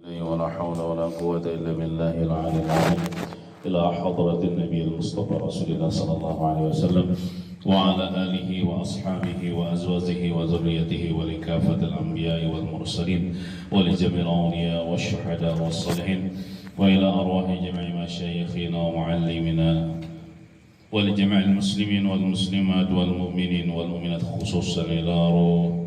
ولا حول ولا قوة إلا بالله العلي العظيم إلى حضرة النبي المصطفى رسول الله صلى الله عليه وسلم وعلى آله وأصحابه وأزواجه وذريته ولكافة الأنبياء والمرسلين ولجميع الأولياء والشهداء والصالحين وإلى أرواح جميع مشايخنا ومعلمنا ولجميع المسلمين والمسلمات والمؤمنين والمؤمنات خصوصا إلى روح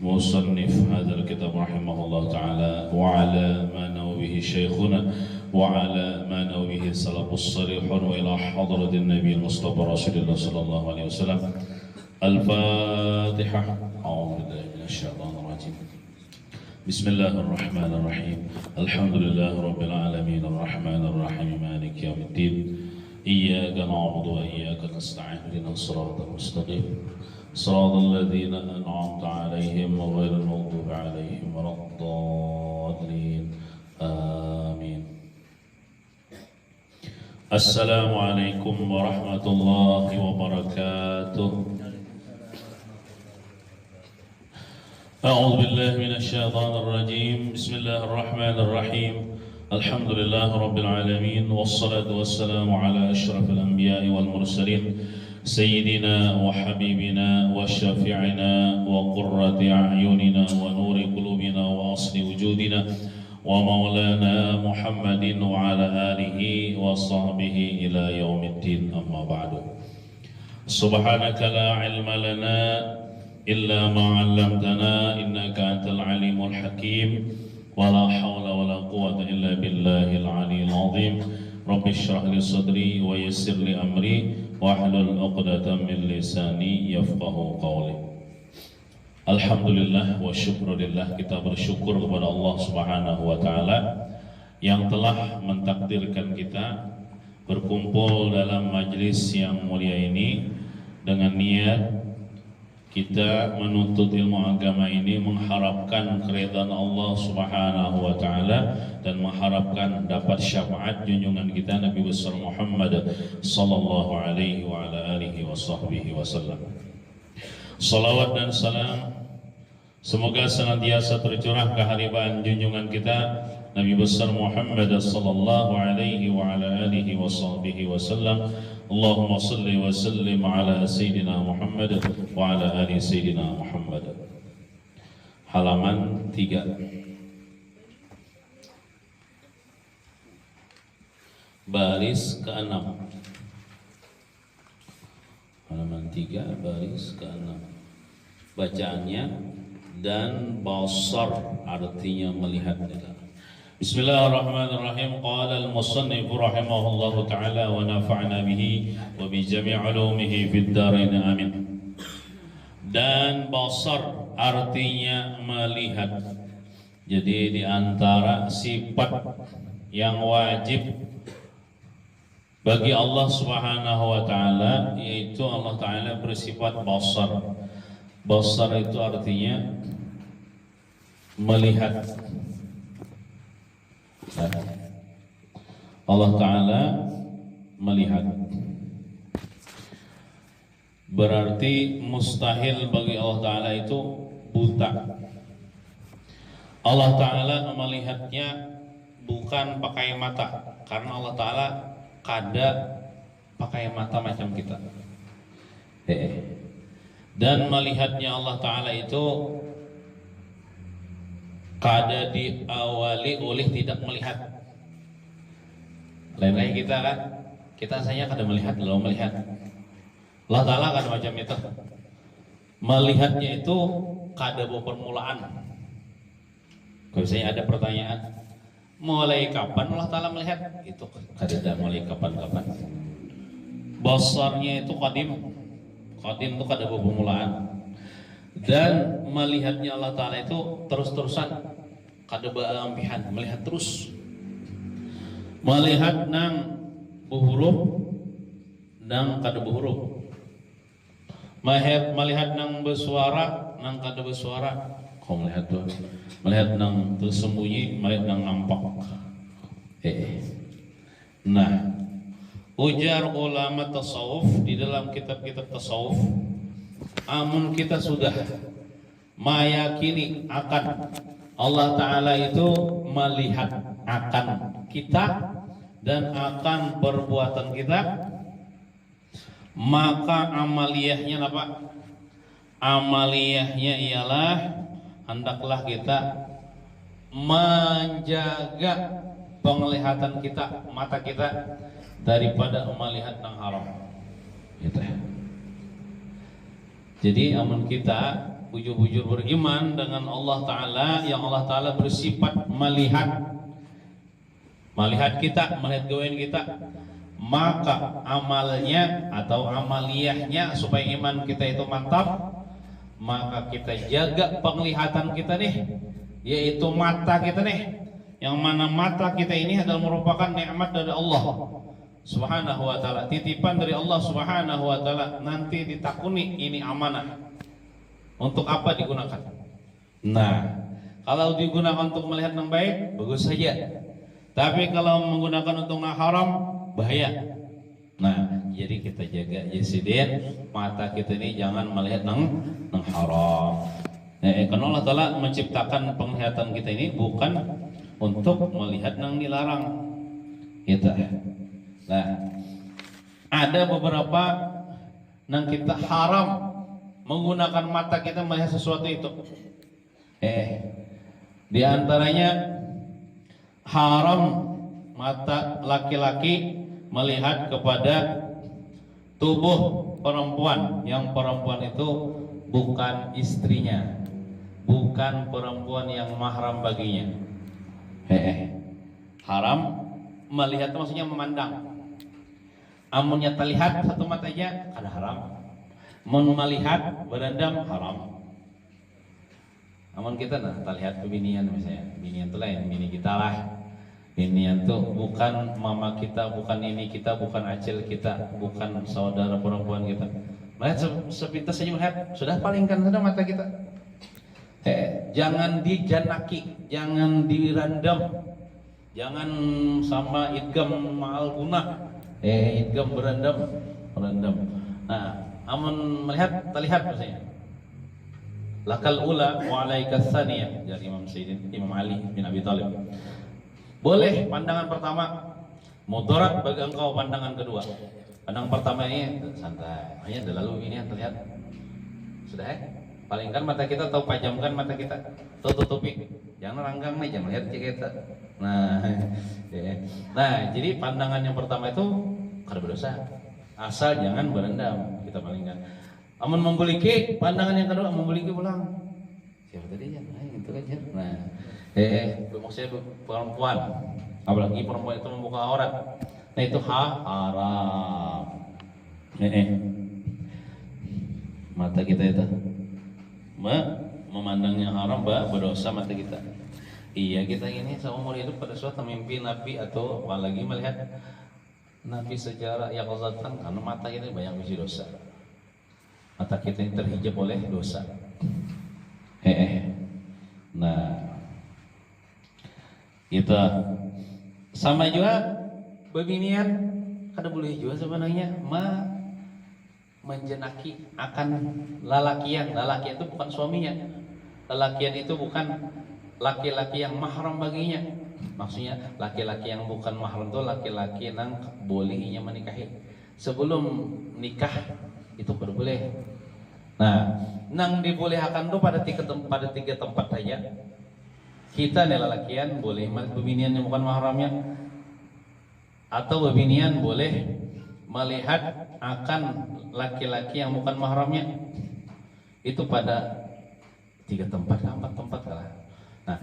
مصنف هذا الكتاب رحمه الله تعالى وعلى ما نوى به شيخنا وعلى ما نوى به السلف الصالح وإلى حضرة النبي المصطفى رسول الله صلى الله عليه وسلم. الفاتحة. أعوذ بالله من الشيطان الرجيم. بسم الله الرحمن الرحيم. الحمد لله رب العالمين الرحمن الرحيم مالك يوم الدين إياك نعبد وإياك نستعين اهدنا الصراط المستقيم صراط الذين أنعمت عليهم غير المغضوب عليهم ولا الضالين آمين. السلام عليكم ورحمة الله وبركاته. أعوذ بالله من الشيطان الرجيم. بسم الله الرحمن الرحيم. الحمد لله رب العالمين والصلاة والسلام على أشرف الأنبياء والمرسلين سيدنا وحبيبنا وشفيعنا وقرة أعيننا ونور قلوبنا وأصل وجودنا ومولانا محمد وعلى آله وصحبه إلى يوم الدين. أما بعد. سبحانك لا علم لنا إلا ما علمتنا إنك أنت العليم الحكيم ولا حول ولا قوة إلا بالله العلي العظيم. رب اشرح لي صدري ويسر لي أمري wahlul 'uqdatam min lisani yafqahu qawli. Alhamdulillah wa syukurillah, kita bersyukur kepada Allah Subhanahu wa taala yang telah mentakdirkan kita berkumpul dalam majlis yang mulia ini dengan niat kita menuntut ilmu agama ini mengharapkan keridhaan Allah Subhanahu wa taala dan mengharapkan dapat syafaat junjungan kita Nabi besar Muhammad sallallahu alaihi wa ala alihi washabbihi wasallam. Salawat dan salam semoga senantiasa tercurah keharibaan junjungan kita Nabi besar Muhammad sallallahu alaihi wa ala alihi washabbihi wasallam. Allahumma salli wa sallim ala Sayyidina Muhammad wa ala ali Sayyidina Muhammad. Halaman 3. Baris ke-6. Halaman 3 baris ke-6. Bacaannya dan basar artinya melihat. Bismillahirrahmanirrahim. Qala al-musannif rahimahullahu ta'ala wa nafa'na bihi wa bi jami' ulumihi fid dharain amin. Dan basar artinya melihat. Jadi di antara sifat yang wajib bagi Allah Subhanahu wa taala yaitu Allah taala bersifat basar. Basar itu artinya melihat. Allah taala melihat. Berarti mustahil bagi Allah taala itu buta. Allah taala melihatnya bukan pakai mata karena Allah taala kada pakai mata macam kita. Dan melihatnya Allah taala itu kada diawali oleh tidak melihat. Lain-lain kita kan, kita asalnya kada melihat lalu melihat. Allah taala kan macam itu. Melihatnya itu kada berpermulaan. Kalau misalnya ada pertanyaan, mulai kapan Allah taala melihat? Itu kada ada mulai kapan-kapan. Basarnya itu qadim. Qadim itu kada berpermulaan. Dan melihatnya Allah taala itu terus-terusan, kada beampihan, melihat terus. Melihat nang berhuruf nang kada berhuruf. Melihat nang bersuara nang kada bersuara. Kau melihat tuh. Melihat nang tersembunyi, melihat nang nampak. Nah, ujar ulama tasawuf di dalam kitab-kitab tasawuf, amun kita sudah meyakini akan Allah Ta'ala itu melihat akan kita dan akan perbuatan kita, maka amaliyahnya apa? Amaliyahnya ialah hendaklah kita menjaga penglihatan kita, mata kita daripada melihat yang haram. Gitu. Jadi amun kita bujur-bujur beriman dengan Allah Ta'ala, yang Allah Ta'ala bersifat melihat kita, melihat gawean kita, maka amalnya atau amaliyahnya supaya iman kita itu mantap, maka kita jaga penglihatan kita nih, yaitu mata kita nih, yang mana mata kita ini adalah merupakan nikmat dari Allah Subhanahu wa Ta'ala, titipan dari Allah Subhanahu wa Ta'ala, nanti ditakuni ini amanah. Untuk apa digunakan? Nah, kalau digunakan untuk melihat yang baik, bagus saja. Tapi kalau menggunakan untuk yang haram, bahaya. Nah, jadi kita jaga jasidin, mata kita ini jangan melihat yang haram. Karena Allah Ta'ala menciptakan penglihatan kita ini bukan untuk melihat yang dilarang. Gitu. Nah, ada beberapa yang kita haram menggunakan mata kita melihat sesuatu itu. Di antaranya haram mata laki-laki melihat kepada tubuh perempuan yang perempuan itu bukan istrinya, bukan perempuan yang mahram baginya. Haram melihat maksudnya memandang. Amunnya terlihat satu mata aja ada haram. Melihat berendam haram. Amun kita terlihat kebinian misalnya, binian itu lain, bini kita lah. Binian tuh bukan mama kita, bukan ini kita, bukan acil kita, bukan saudara perempuan kita. Melihat sepintas saja melihat, sudah palingkan sudah mata kita. Jangan dijanaki, jangan dirandam, jangan sama idgam ma'al gunah. Idgam berendam. Nah, amun melihat terlihat misalnya. Lakal ula wa alaikas tsaniyah dari Imam Ali bin Abi Thalib. Boleh pandangan pertama, mudarat bagi engkau pandangan kedua. Pandangan pertama ini santai, hanya lalu ini yang terlihat. Sudah palingkan mata kita atau pajamkan mata kita, tutupi, jangan ranggang nih, jangan lihat kita. Nah, jadi pandangan yang pertama itu kada berdosa, asal jangan berendam, kita palingkan. Amun membuliki, pandangan yang kedua membuliki pulang. Siapa tadi ya? Itu aja. Nah, maksudnya perempuan, apalagi perempuan itu membuka aurat, nah itu haram. Mata kita itu memandangnya haram, berdosa mata kita. Iya, kita ini seumur hidup pada suatu mimpi Nabi atau apalagi melihat Nabi sejarah yang kezatan, karena mata kita banyak biji dosa. Mata kita ini terhijab oleh dosa. Nah, kita sama juga beginian kada boleh juga sebenarnya menjenaki akan lalakian. Lalakian itu bukan suaminya. Lalakian itu bukan laki-laki yang mahram baginya. Maksudnya laki-laki yang bukan mahram itu laki-laki yang bolehnya menikahi. Sebelum nikah itu baru boleh. Nah, nang dibolehkan tuh pada tiga tempat saja. Kita nih lalakian boleh bebinian yang bukan mahramnya, atau bebinian boleh melihat akan laki-laki yang bukan mahramnya. Itu pada 3 tempat, 4 tempat lah. Nah,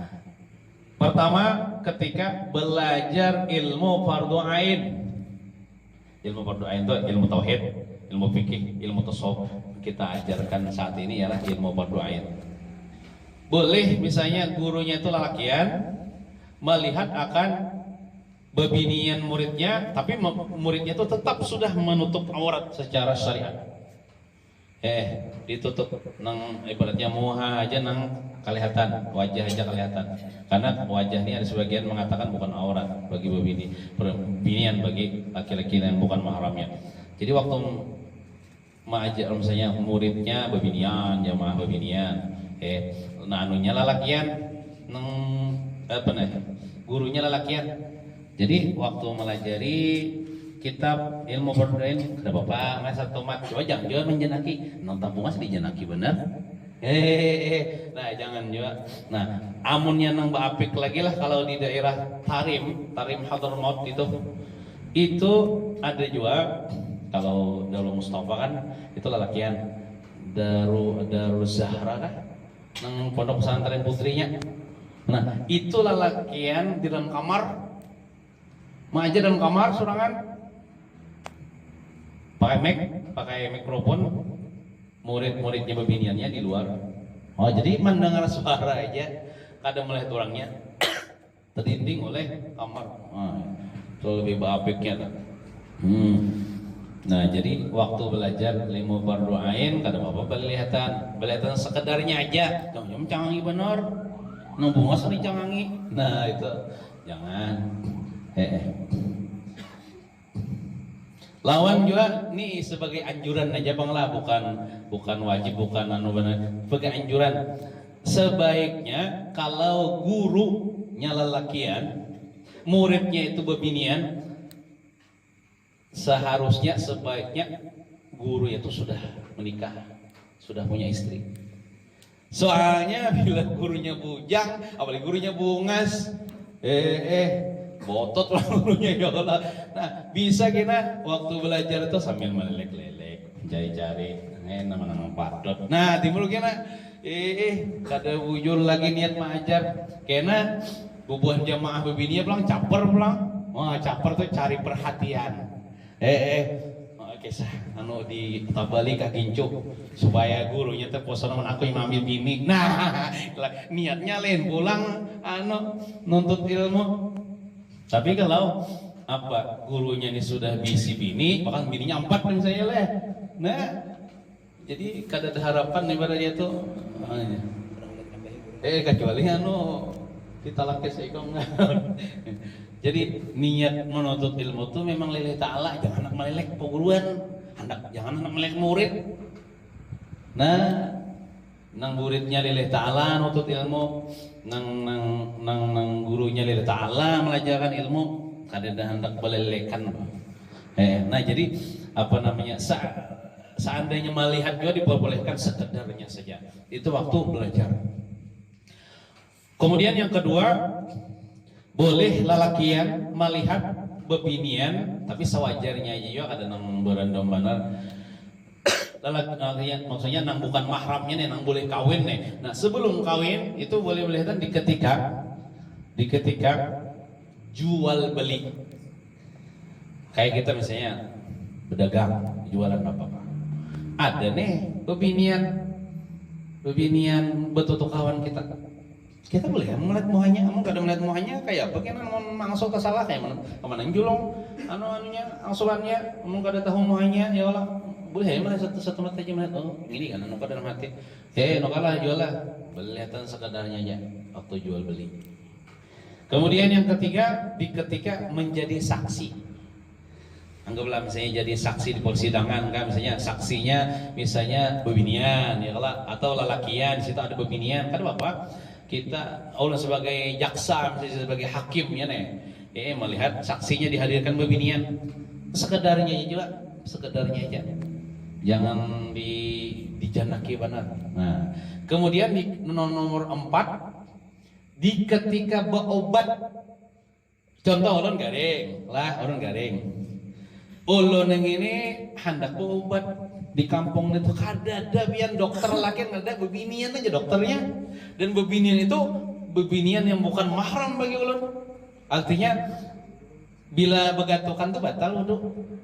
pertama ketika belajar ilmu fardu ain. Ilmu fardu ain itu ilmu tauhid, ilmu fikih, ilmu tasawuf. Kita ajarkan saat ini ialah ilmu fardu ain. Boleh misalnya gurunya itu lalakian melihat akan bebinian muridnya, tapi muridnya itu tetap sudah menutup aurat secara syariat. Ditutup nang ibaratnya muha aja nang kelihatan, wajah aja kelihatan. Karena wajah ini ada sebagian mengatakan bukan aurat bagi bebinian bagi laki-laki yang bukan mahramnya. Jadi waktu mengajar misalnya muridnya bebinian, jamaah bebinian, nah anunya lalakian neng apa nih gurunya lelakian. Jadi waktu melajari kitab ilmu perdoain ada bapak mas tomat coba jangan menjenaki nonton mas dijenaki bener nah jangan juga. Nah amunnya nang apik lagi lah kalau di daerah Tarim Hadramaut itu ada juga. Kalau Darul Mustafa kan itu lelakian, Darul Zahra kan nang pondok pesantren putrinya. Nah itu lelakian di dalam kamar aja dalam kamar surangan pakai mikrofon, murid-muridnya bebiniannya di luar. Oh jadi mendengar suara aja kadang melihat orangnya tertinding oleh kamar. Itu lebih apiknya. Nah jadi waktu belajar ilmu fardu ain kadang apa belihatan sekedarnya aja. Jangan cangangi bener, nunggu mas cangangi. Nah itu jangan. Lawan juga nih sebagai anjuran aja bang lah, bukan wajib, bukan benar, sebagai anjuran. Sebaiknya kalau gurunya lelakian, muridnya itu bebinian, sebaiknya guru itu sudah menikah, sudah punya istri. Soalnya bila gurunya bujang, apalagi gurunya bungas, botot lah gurunya ya Allah. Nah bisa kita waktu belajar itu sambil melelek-lelek, cari-cari, nama-nama padot. Nah timbul kena, kada bujur lagi niat mengajar, kena bubuhan jamaah bebininya pulang caper pulang. Wah caper tuh cari perhatian. Kisah di tabali kakincuk supaya gurunya teh posan aku yang ambil bini. Nah niatnya lain pulang nuntut ilmu. Tapi kalau apa gurunya ini sudah bisi bini, bahkan bininya 4 misalnya leh. Nah jadi kada ada harapan ibarat dia tuh. Kecuali kita lakis ikong. Jadi niat menuntut ilmu itu memang lillahi ta'ala, jangan anak melelek perguruan, jangan anak melelek murid. Nah, nang muridnya lillahi ta'ala nuntut ilmu, nang gurunya lillahi ta'ala mengajarkan ilmu, kada hendak melelekan. Nah, jadi apa namanya? Seandainya melihat juga diperbolehkan sekedarnya saja. Itu waktu belajar. Kemudian yang kedua, boleh lelakian melihat bebinian tapi sewajarnya aja yo ada nang berandom benar lelakian maksudnya nang bukan mahramnya nih nang boleh kawin nih. Nah sebelum kawin itu boleh melihat di ketika jual beli kayak kita misalnya berdagang jualan apa ada nih bebinian betul kawan kita boleh melihat muhanya, kamu kada melihat muhanya kayak apa? Kena mau mangsul kesalah kayak mana? Kemana julong? Anunya, angsulannya, kamu kada tahu muhanya, ya Allah. Boleh ya melihat satu mata aja melihat. Oh, gini kan, nuka dalam hati. Nuka lah jual lah. Kelihatan sekadarnya aja waktu jual beli. Kemudian yang ketiga, ketika menjadi saksi. Anggaplah misalnya jadi saksi di persidangan kan, misalnya saksinya misalnya bebinian, ya Allah, atau lelakian, di situ ada bebinian, kan Bapak? Kita Allah sebagai jaksa misalnya sebagai hakim ya nih melihat saksinya dihadirkan bebinian sekedarnya aja jangan dijanaki benar. Nah kemudian di nomor 4 di ketika berobat, contoh ulun garing ulun yang ini hendak berobat di kampung itu kada ada biar dokter laki ada bebinian aja dokternya, dan bebinian itu bebinian yang bukan mahram bagi ulun. Artinya bila begatukan tuh batal wudu.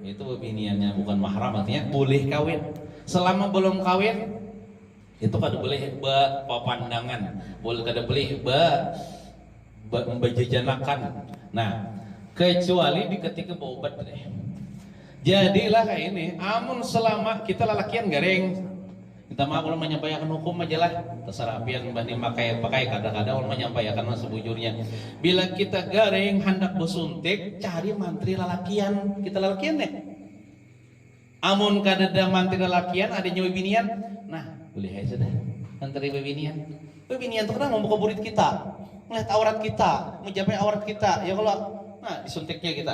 Itu bebiniannya bukan mahram, artinya boleh kawin. Selama belum kawin itu kada boleh berpandangan, boleh kada boleh membajajanakan. Nah, kecuali di ketika berobat deh. Jadilah kayak ini, amun selama kita lelakian garing, kita mah ulun menyampaikan hukum aja lah, terserah pian banding pakai kadang-kadang ulun menyampaikan sebujurnya. Bila kita garing hendak bersuntik, cari mantri lelakian, kita lelakian deh. Amun kadada mantri lelakian, ada nyawa binian, nah boleh aja dah mantri bebinian. Bebinian itu kan mau buka burit kita. melihat aurat kita, menjapai aurat kita, ya kalau nah disuntiknya kita.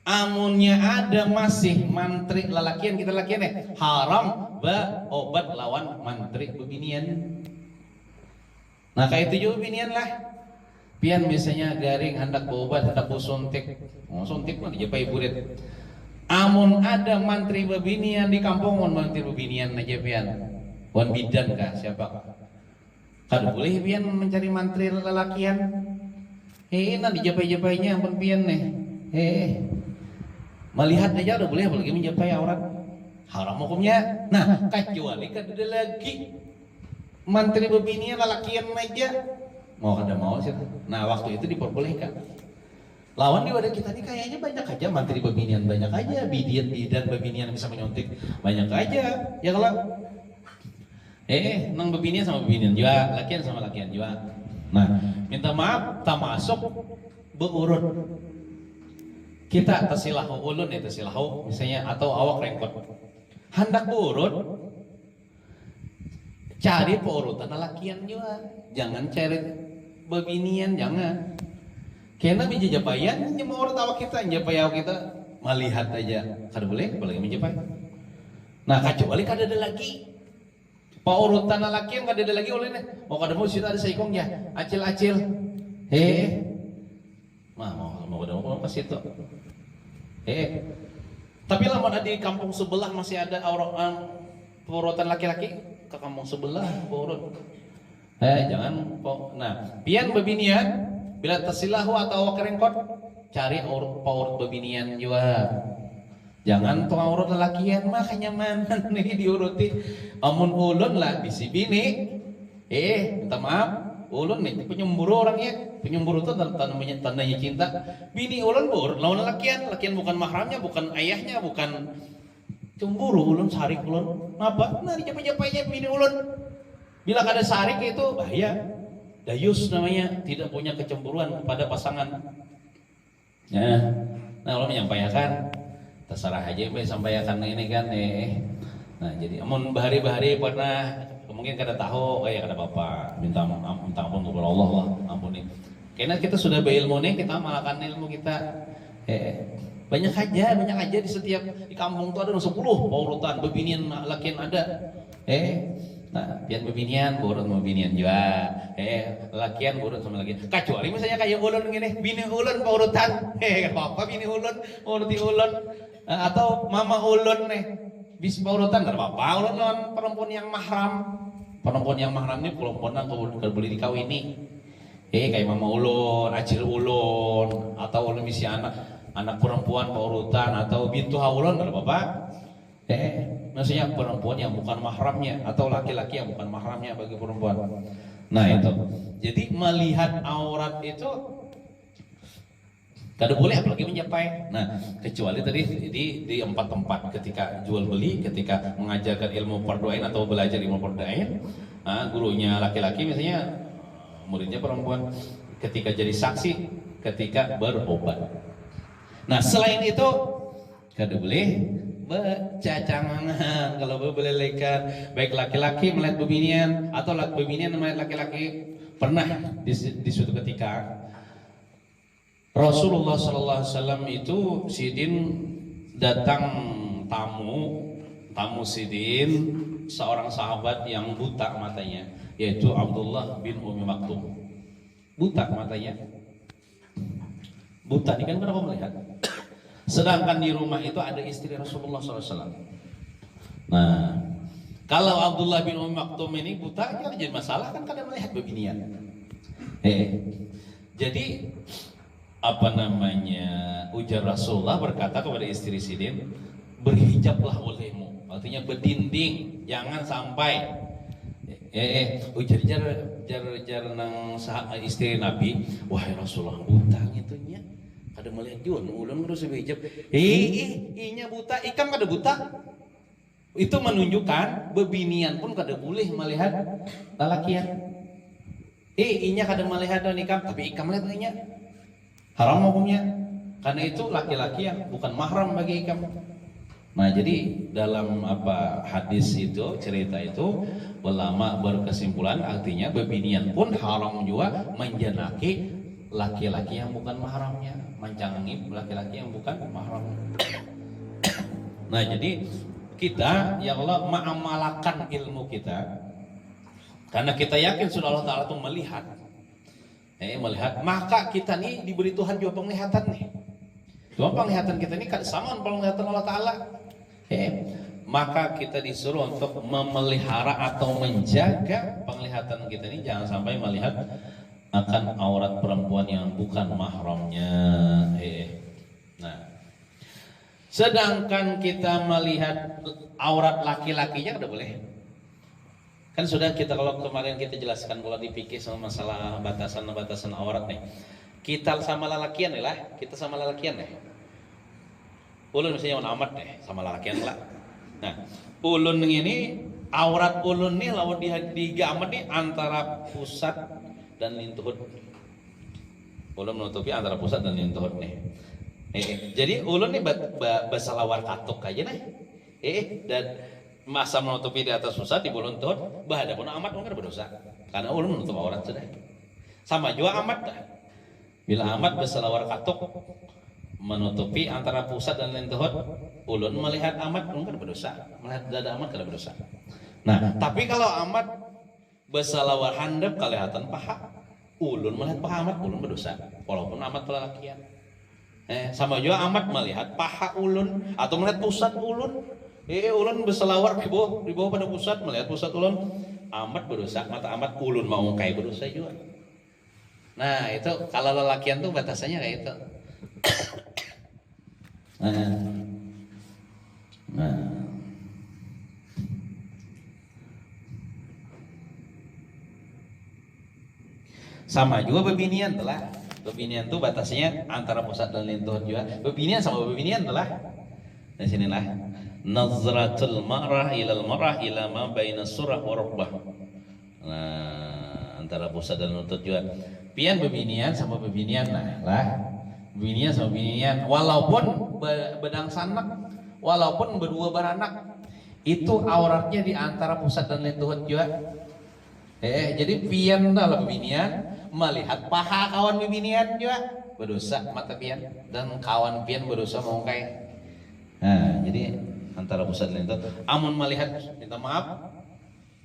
Amunnya ada masih mantri lalakian kita lakian haram obat lawan mantri bebinian. Nah kayak itu juga bebinian lah. Pian biasanya garing hendak berobat hendak suntik, suntik mah dijapai burit. Amun ada mantri bebinian di kampung, mantri bebinian aja pian. Wan bidan kah siapa? Kada boleh pian mencari mantri lalakian. Nanti japai-japainya ampun pian nih. Melihat aja udah boleh, apalagi menjapai aurat. Haram hukumnya. Nah, kecuali kada ada lagi mantri bebinian lalakian aja. Mau kada mau sih. Nah, waktu itu diperbolehkan. Lawan di wadah kita ini kayaknya banyak aja mantri bebinian, banyak aja bidan bebinian bisa menyuntik, banyak aja. Ya kalau nang bebinian sama bebinian juga, lakian sama lakian juga. Nah, minta maaf, tak masuk beurut. Kita tasilahu ulun ya tasilahu misalnya atau awak rengkot. Hendak beurut, cari peurutan lakian juga. Jangan cari bebinian, jangan. Karena bija japayan nya mau urut awak kita, japai awak kita melihat aja. Kada boleh, apalagi menjapai. Nah, kecuali kada ada lagi. Paurutan lalakian kada ada lagi ulun. Mau kada mau situ ada saikong ya. Acil-acil. Mau kada mau pas itu. Tapi lamun di kampung sebelah masih ada paurutan laki-laki ke kampung sebelah paurut. Jangan. Nah, pian bebinian bila tasilahu atau wakerengkot cari paurut bebinian juga. Jangan tuh urut lelakian mah kenyamanan nih diuruti. Amun ulun lah bisi bini. Minta maaf, ulun nih penyemburu orangnya. Penyemburu itu tandanya cinta. Bini ulun bur, lawan lakian bukan mahramnya, bukan ayahnya, bukan cemburu ulun sarik ulun. Apa? Nah dijapa-japainya bini ulun. Bila kada sarik itu bahaya. Dayus namanya, tidak punya kecemburuan kepada pasangan. Nah ulun menyampaikan terserah aja sampaikan ini kan Nah jadi amun bahari-bahari pernah mungkin kada tahu kayak kada apa-apa minta ampun kepada Allah lah ampuni. Karena kita sudah berilmu nih, kita amalkan ilmu kita. Banyak aja di setiap di kampung tuh ada 10 paurutan bebinian lakian ada. Nah, pian bebinian, burut bebinian juga. Lakian burut sama lakian. Kecuali misalnya kayak ulun gini, bini ulun paurutan. Apa bini ulun, uruti ulun. Atau mama ulun nih, bis paurutan enggak apa-apa. Ulun lawan perempuan yang mahram. Perempuan yang mahram ini perempuan yang boleh dikawini. Kayak mama ulun, acil ulun, atau ulun misi anak perempuan paurutan atau bintu ulun enggak apa-apa. Maksudnya perempuan yang bukan mahramnya atau laki-laki yang bukan mahramnya bagi perempuan. Nah itu. Jadi melihat aurat itu kada boleh apalagi menjapai. Nah kecuali tadi di 4 tempat ketika jual beli, ketika mengajarkan ilmu fardu ain atau belajar ilmu fardu ain, gurunya laki-laki misalnya, muridnya perempuan, ketika jadi saksi, ketika berobat. Nah selain itu kada boleh bercacangan kalau berbelelekan, baik laki-laki melihat bebinian atau bebinian melihat laki-laki. Pernah di suatu ketika Rasulullah SAW itu Sidin datang tamu Sidin, seorang sahabat yang buta matanya, yaitu Abdullah bin Umi Maktum. Buta matanya, buta ini kan kenapa melihat? Sedangkan di rumah itu ada istri Rasulullah SAW. Nah, kalau Abdullah bin Umi Maktum ini buta, kan jadi masalah kan kada melihat bebinian. Jadi apa namanya, ujar Rasulullah berkata kepada istri Sidin, berhijablah olehmu, artinya berdinding, jangan sampai ujar nang istri Nabi, wahai Rasulullah buta gitunya. Kada melihat yun, ulun harus berhijab. Inya buta, ikam kada buta. Itu menunjukkan bebinian pun kada boleh melihat lalakian. Inya kada melihat dan ikam, tapi ikam melihat inya. Haram hukumnya. Karena itu laki-laki yang bukan mahram bagi ikam. Nah, jadi dalam hadis itu, cerita itu, ulama berkesimpulan artinya bebinian pun haram juga menjenaki laki-laki yang bukan mahramnya, mencangi laki-laki yang bukan mahramnya. Nah, jadi kita ya Allah mengamalkan ilmu kita karena kita yakin sudah Allah Ta'ala itu melihat. Melihat, maka kita nih diberi Tuhan juga penglihatan nih. Cuma penglihatan kita ini kan sama penglihatan Allah Ta'ala. Maka kita disuruh untuk memelihara atau menjaga penglihatan kita ini jangan sampai melihat akan aurat perempuan yang bukan mahramnya. Nah, sedangkan kita melihat aurat laki-lakinya udah boleh. Kan sudah kita kalau kemarin kita jelaskan kalau dipikir sama masalah batasan aurat nih. Kita sama lelakian nih lah, kita sama lelakian nih. Ulun misalnya amat deh sama lelakian lah. Nah, ulun ini aurat ulun nih lawan digamet nih antara pusat dan lintuhut. Ulun menutupi antara pusat dan lintuhut nih. Jadi ulun nih basalawar katuk aja nih. Dan masa menutupi di atas pusat di ulun tuhut, bahada pun amat mungkin berdosa. Karena ulun menutup aurat sudah. Sama juga amat dah. Bila amat basalawar katuk menutupi antara pusat dan lintuhut, ulun melihat amat mungkin berdosa, melihat dada amat kada berdosa. Nah, tapi kalau amat basalawar handap kelihatan paha, ulun melihat paha amat, ulun berdosa, walaupun amat pelalakian. Sama juga amat melihat paha ulun atau melihat pusat ulun. Ulun basalawar di bawah pada pusat, melihat pusat ulun, amat berdosa, mata amat ulun mau kayak berdosa juga. Nah, itu kalau lelakian tuh batasannya kayak itu. Sama juga bebinian telah. Bebinian tuh batasnya antara pusat dan lintuh juga. Bebinian sama bebinian telah. Di sinilah nazratul marah ilal marah ila ma baina surah wa rubbah. Nah, antara pusat dan lutut juga. Pian bebinian sama bebinian lah. Binian sama binian, walaupun bedang sanak, walaupun berdua beranak, itu auratnya di antara pusat dan lintuhut juga. Jadi pian dalam binian melihat paha kawan binian juga berdosa mata pian dan kawan pian berdosa mau kayak. Nah, jadi antara pusat dan lintuhut. Amun melihat minta maaf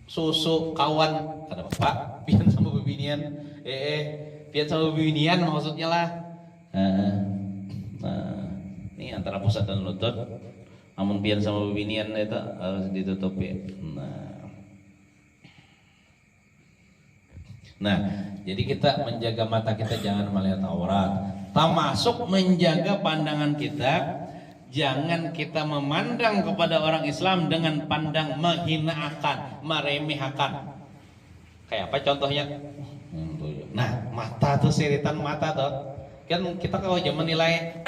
susu kawan kada bapak pian sama binian, pian sama binian maksudnya lah. Nah, ini antara pusat dan lutut. Amun pian sama bebinian itu harus ditutupi. Nah, jadi kita menjaga mata kita jangan melihat aurat. Termasuk menjaga pandangan kita, jangan kita memandang kepada orang Islam dengan pandang menghinakan, meremehkan. Kayak apa contohnya? Nah, mata tuh siritan mata tuh. Kan kita kalau aja menilai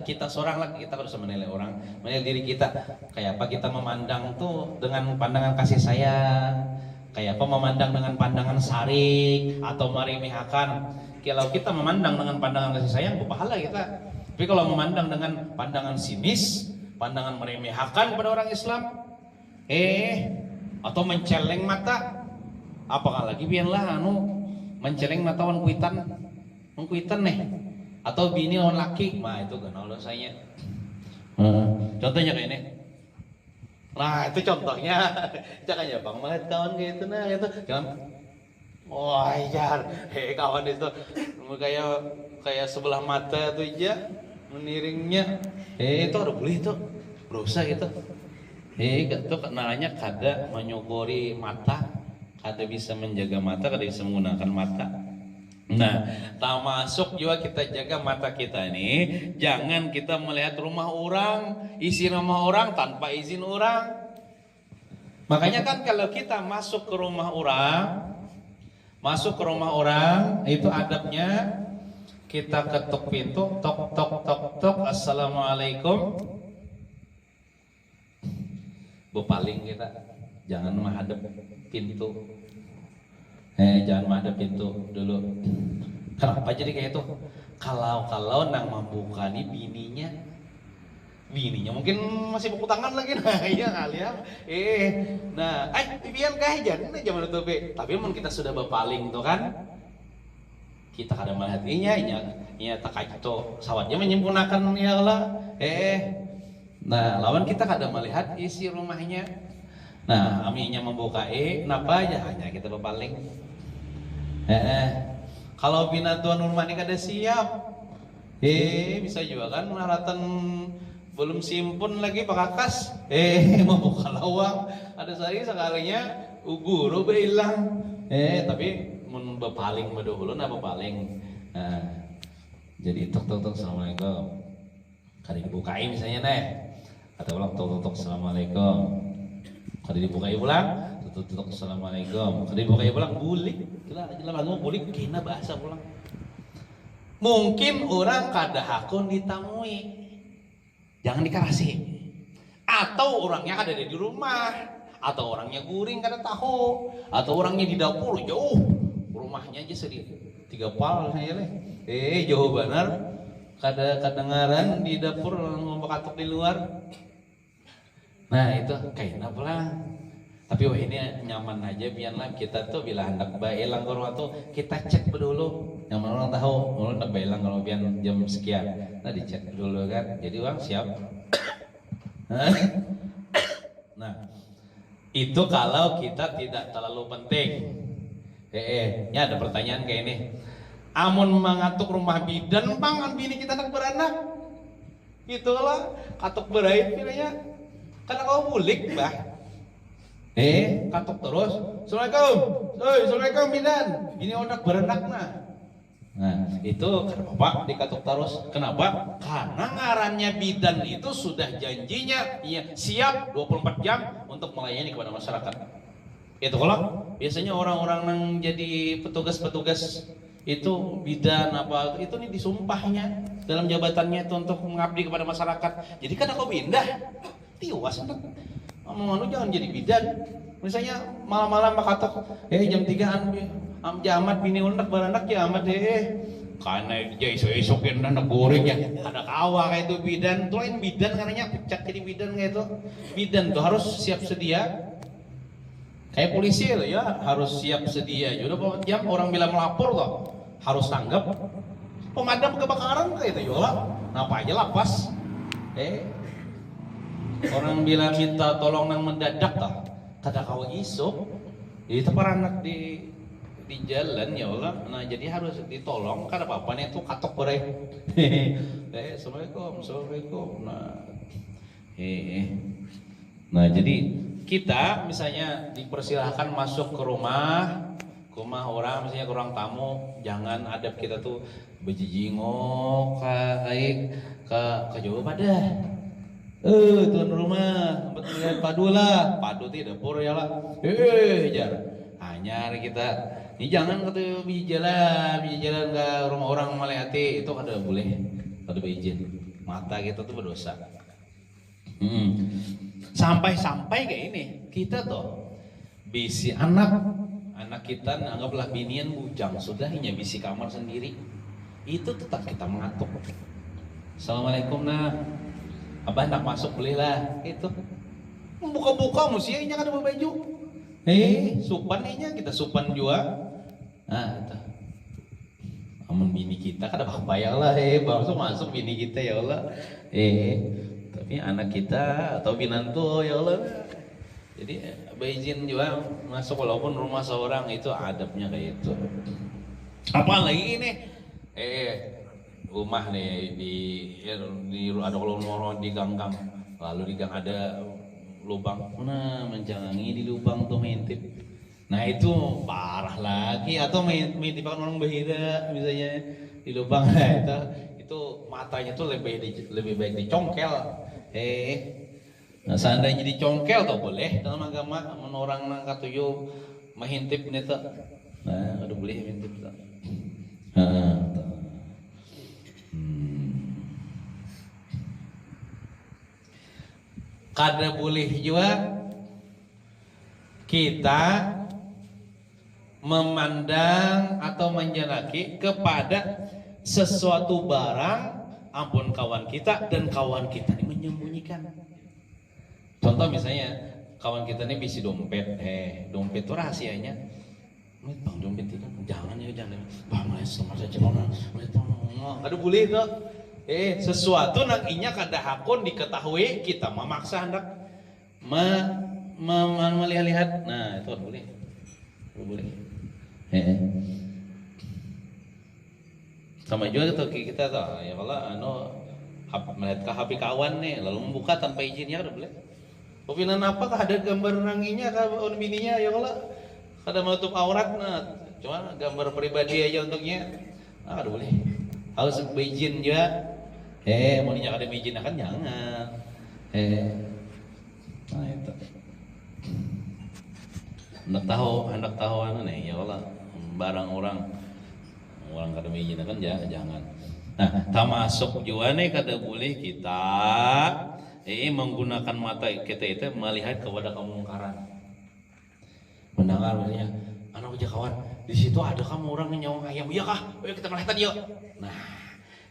kita seorang lah, kita harus menilai orang, menilai diri kita kayak apa kita memandang tuh dengan pandangan kasih sayang, kayak apa memandang dengan pandangan sarik atau meremehkan. Kalau kita memandang dengan pandangan kasih sayang berpahala kita, tapi kalau memandang dengan pandangan sinis, pandangan meremehkan pada orang Islam, atau menceleng mata, apakah lagi biarlah menceleng mata wan kuitan nih, atau bini lawan laki, nah itu kan Allah saya. Contohnya kayak ini. Nah itu contohnya, jangan ya bang melihat kawan kayak itu nah itu, jangan. Wah jar, kawan itu kayak sebelah mata tuh aja meniringnya, itu ada boleh itu, berusaha gitu. Itu kenalnya kada menyogori mata, kada bisa menjaga mata, kada bisa menggunakan mata. Nah, termasuk juga kita jaga mata kita ini, jangan kita melihat rumah orang, isi rumah orang tanpa izin orang. Makanya kan kalau kita masuk ke rumah orang, itu adabnya kita ketuk pintu, tok tok tok tok, assalamualaikum. Bepaling kita, jangan menghadap pintu. Jangan menghadap pintu dulu. Kenapa jadi kayak itu? Kalau nang membukani bininya, bininya mungkin masih buku tangan lagi, nah iya kali ya. Nah, pipian kahajan, nah zaman itu tapi mun kita sudah berpaling tuh kan, kita kadang melihat inya tak itu sawatnya menyempurnakan ya Allah. Nah lawan kita kadang melihat isi rumahnya. Nah aminya membuka napa aja hanya kita berpaling. Kalau binatuan rumah ini kada siap, bisa juga kan naratan belum simpun lagi pakakas, membuka lawang ada sekalinya guru bilang, tapi mun bepaling dahulu nah bepaling. Nah, jadi tok assalamualaikum. Kali dibukai misalnya atau ulang tok assalamualaikum. Kali dibukai ulang tok assalamualaikum. Kali dibukai ulang bulik. Jelas mau bulik kena bahasa pulang. Mungkin orang kada hakun ditamui. Jangan dikasih. Atau orangnya ada di rumah, atau orangnya guring kada tahu, atau orangnya di dapur jauh. Rumahnya aja sedikit 3 pal saya jauh benar. Kada kedengaran di dapur ngomong katuk di luar. Nah itu kayaknya pulang. Tapi wah ini nyaman aja biarlah kita tuh bila hendak bailang ke rumah tuh kita cek dulu. Yang mana orang tahu, orang hendak bailang kalau biar jam sekian. Nah dicek dulu kan. Jadi orang siap. Nah itu kalau kita tidak terlalu penting. Ya ada pertanyaan kayak ini. Amun mengatuk rumah bidan pangan bini kita nak beranak. Itulah katuk berait pilihnya. Karena kau bulik bah. Katuk terus. Assalamualaikum. Assalamualaikum bidan. Ini onak beranak nah. Nah itu kenapa Pak dikatuk terus? Kenapa? Karena ngarannya bidan itu sudah janjinya siap 24 jam untuk melayani kepada masyarakat. Itu kalau biasanya orang-orang yang jadi petugas-petugas itu bidan apa itu nih disumpahnya dalam jabatannya itu untuk mengabdi kepada masyarakat. Jadi kan aku pindah tiwas ngomong jangan jadi bidan. Misalnya malam-malam makatok jam 3an jamat bini unek beranak ya amat karena dia esok yang anak goreng ya ada kawa kayak itu bidan tuh lain bidan karenanya pecat jadi bidan kayak itu. Bidan tuh harus siap sedia kayak polisi loh ya harus siap sedia. Udah jam orang bila melapor loh harus tanggap. Pemadam kebakaran kayak itu juga napa aja lapas. Orang bila minta tolong nang mendadak tah kada kawa isuk itu para anak di jalan ya Allah. Nah jadi harus ditolong kada apa-apa nih tuh katok berai. Assalamualaikum. Nah jadi kita misalnya dipersilahkan masuk ke rumah orang misalnya ke ruang tamu, jangan adab kita tuh bejijingok ke jauh pada tuan rumah lihat padu lah, padu tidak dapur ya lah. Jar hanya kita ini jangan kata biji jalan ke rumah orang malihati itu kada boleh, kada berizin. Mata kita tuh berdosa. Sampai kayak ini kita tuh bisi anak kita anggaplah binian bujang sudah hanya bisi kamar sendiri itu tetap kita mengatuk. Assalamualaikum nak abah nak masuk bolehlah itu buka-buka musianya kada berbaju supan nya kita supan juga. Nah itu amun bini kita kada bayar lah masuk bini kita ya Allah tapi anak kita atau binantu ya Allah jadi beizin juga masuk walaupun rumah seorang itu adabnya kayak itu. Apalagi ini rumah nih di ada kolong di gang lalu di gang ada lubang menjangi di lubang tuh mintip. Nah itu parah lagi atau mintipan orang bahira misalnya di lubang itu matanya tuh lebih baik dicongkel. Nah seandainya dicongkel tuh boleh dalam agama orang nang katuju mahintip nih tuh. Nah udah boleh mintip tuh. Kada boleh juga kita memandang atau menjelaki kepada sesuatu barang ampun kawan kita dan kawan kita ini menyembunyikan. Contoh misalnya kawan kita ini bisi dompet, dompet itu rahasianya. Bang dompet itu jangan ya jangan. Bang sama saja mana? Ada boleh tuh. Sesuatu nang inya kada hakun diketahui kita memaksa hendak melihat. Nah itu boleh. Boleh. Sama juga tuh kita tuh ya kalau melihat ke HP kawan nih lalu membuka tanpa izinnya udah boleh. Kepinan apa ada gambar nanginya on bininya ya kalau kada menutup aurat nah cuma gambar pribadi aja untuknya udah boleh. Harus berizin juga. Mau dinyak ada berizin kan jangan. Nah itu. Hendak tahu anu nih ya Allah barang orang kada berizin kan jangan. Nah, termasuk juga nih kada boleh kita menggunakan mata kita itu melihat kepada kemungkaran. Mendengar misalnya, anak aja kawan, di situ ada kamu orang yang nyawang ayam, iya kah? Ayo kita melihat yuk. Nah,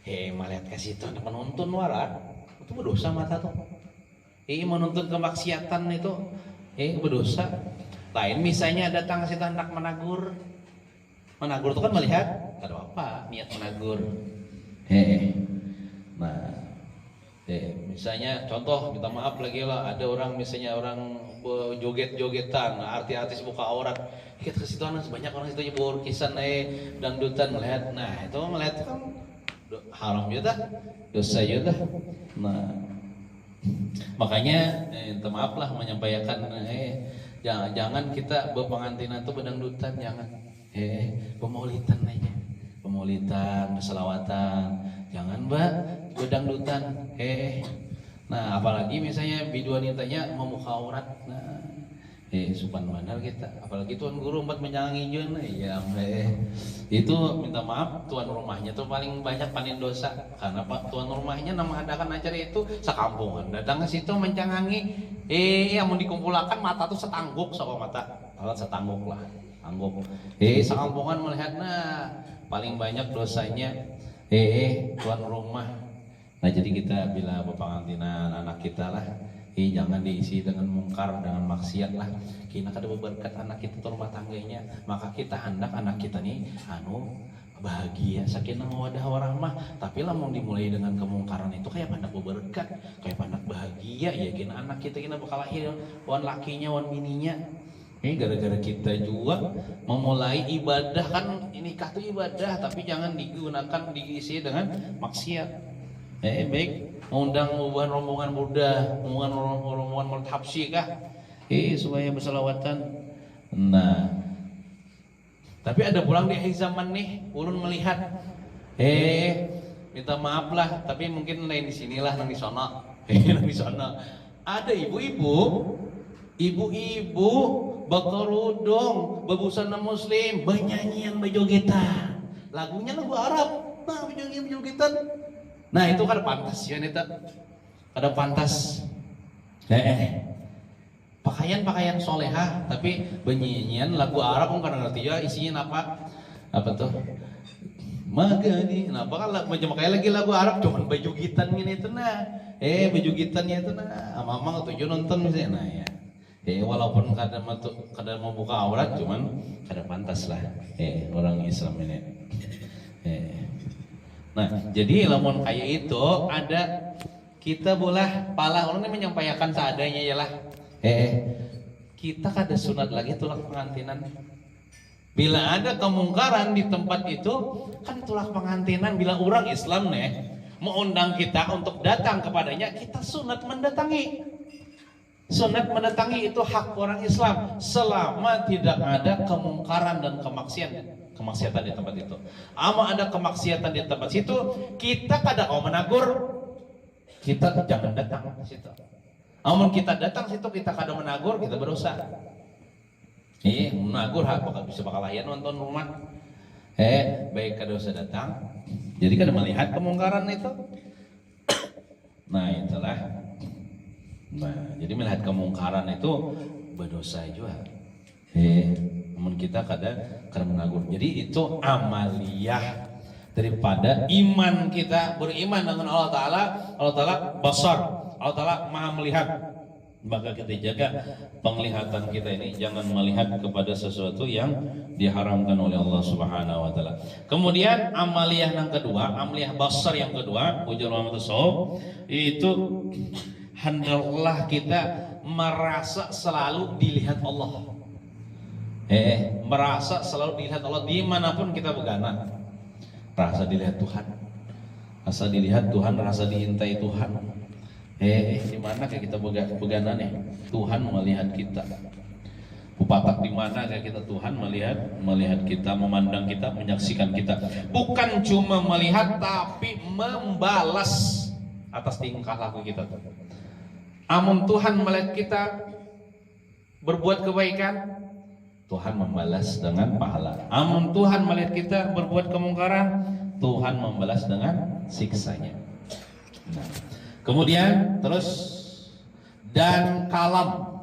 melihat ke situ ada penonton warat, itu berdosa mata tuh. Menuntun kemaksiatan itu, berdosa. Lain misalnya datang ke situ hendak menagur itu kan melihat, ada apa? Niat menagur. Nah, misalnya contoh minta maaf lagi lah ada orang misalnya orang joget-jogetan artis buka aurat kita ke situ sebanyak orang situ berkisan dangdutan melihat nah itu melihat kan haram juga dosa juga nah makanya minta maaf lah menyampaikan jangan kita berpengantinan tuh berdangdutan jangan pemaulitan aja pemaulitan selawatan jangan mbak berdangdutan nah apalagi misalnya biduan tanya membuka aurat nah supan benar kita apalagi tuan guru buat menjangangi jun ya itu minta maaf tuan rumahnya tuh paling banyak panen dosa karena pak tuan rumahnya nama adakan acara itu sekampungan datang ke situ menjangangi yang mau dikumpulkan mata tuh setangguk sama mata alat setangguk lah angguk sekampungan melihat nah paling banyak dosanya tuan rumah. Nah jadi kita bila berpengantinan anak kita lah, jangan diisi dengan mungkar dengan maksiat lah. Kita kada berberkat anak kita tuh rumah tangganya, maka kita hendak anak kita nih bahagia, sakinah mawaddah warahmah. Tapi lah mau dimulai dengan kemungkaran itu kayak anak berberkat, kayak anak bahagia ya kena anak kita bakal lahir wan lakinya wan bininya. Gara-gara kita juga memulai ibadah kan nikah tuh ibadah tapi jangan digunakan diisi dengan maksiat. Baik mengundang rombongan Buddha, rombongan murid habsyi kah? Supaya berselawatan. Nah, tapi ada pulang di akhir zaman nih, ulun melihat, minta maaf lah, tapi mungkin lain di sinilah, nang di sono, nang di sono. Ada ibu-ibu berkerudung, berbusana muslim, bernyanyian, berjogetan. Lagunya lagu Arab, nah berjogetan. Nah itu kan pantas ya neta, kada pantas. Pakaian solehah, tapi bernyanyian lagu Arab kan kada ngerti ya isinya apa tuh? Magani, kenapa kan macam kayak lagi lagu Arab cuman baju gitan ini itu nah, baju gitannya itu nah, amang tujuh nonton misalnya, nah ya. Walaupun kadang mau buka aurat cuman kadang pantas lah orang Islam ini. Nah jadi lamun kayak itu ada kita boleh pala orang ini menyampaikan seadanya ya lah. Kita kada sunat lagi tulak pengantinan. Bila ada kemungkaran di tempat itu kan tulak pengantinan bila orang Islam mengundang kita untuk datang kepadanya kita sunat mendatangi. Sunat mendatangi itu hak orang Islam selama tidak ada kemungkaran dan kemaksiatan di tempat itu. Ama ada kemaksiatan di tempat situ, kita kada mau menagur, kita jangan datang ke situ. Amun kita datang situ kita kada menagur, kita berdosa. Menagur bakal bisa bakal layan nonton rumah. Baik kada usah datang. Jadi kada melihat kemungkaran itu. Nah itulah. Nah, jadi melihat kemungkaran itu berdosa juga. Namun kita kadang menagur. Jadi itu amaliyah daripada iman kita beriman dengan Allah Taala. Allah Taala basar, Allah Ta'ala maha melihat. Maka kita jaga penglihatan kita ini, jangan melihat kepada sesuatu yang diharamkan oleh Allah Subhanahu wa taala. Kemudian amaliyah yang kedua, amaliyah basar yang kedua, ujar ulama tasawuf, itu hendaklah kita merasa selalu dilihat Allah. Merasa selalu dilihat Allah dimanapun kita begana. Rasa dilihat Tuhan, rasa dilihat Tuhan, rasa diintai Tuhan. Di mana kayak kita begana nih? Tuhan melihat kita. Pupatak di mana kayak kita, Tuhan melihat kita, memandang kita, menyaksikan kita. Bukan cuma melihat tapi membalas atas tingkah laku kita. Amun Tuhan melihat kita berbuat kebaikan, Tuhan membalas dengan pahala. Amun Tuhan melihat kita berbuat kemungkaran, Tuhan membalas dengan siksanya. Nah, kemudian terus dan kalam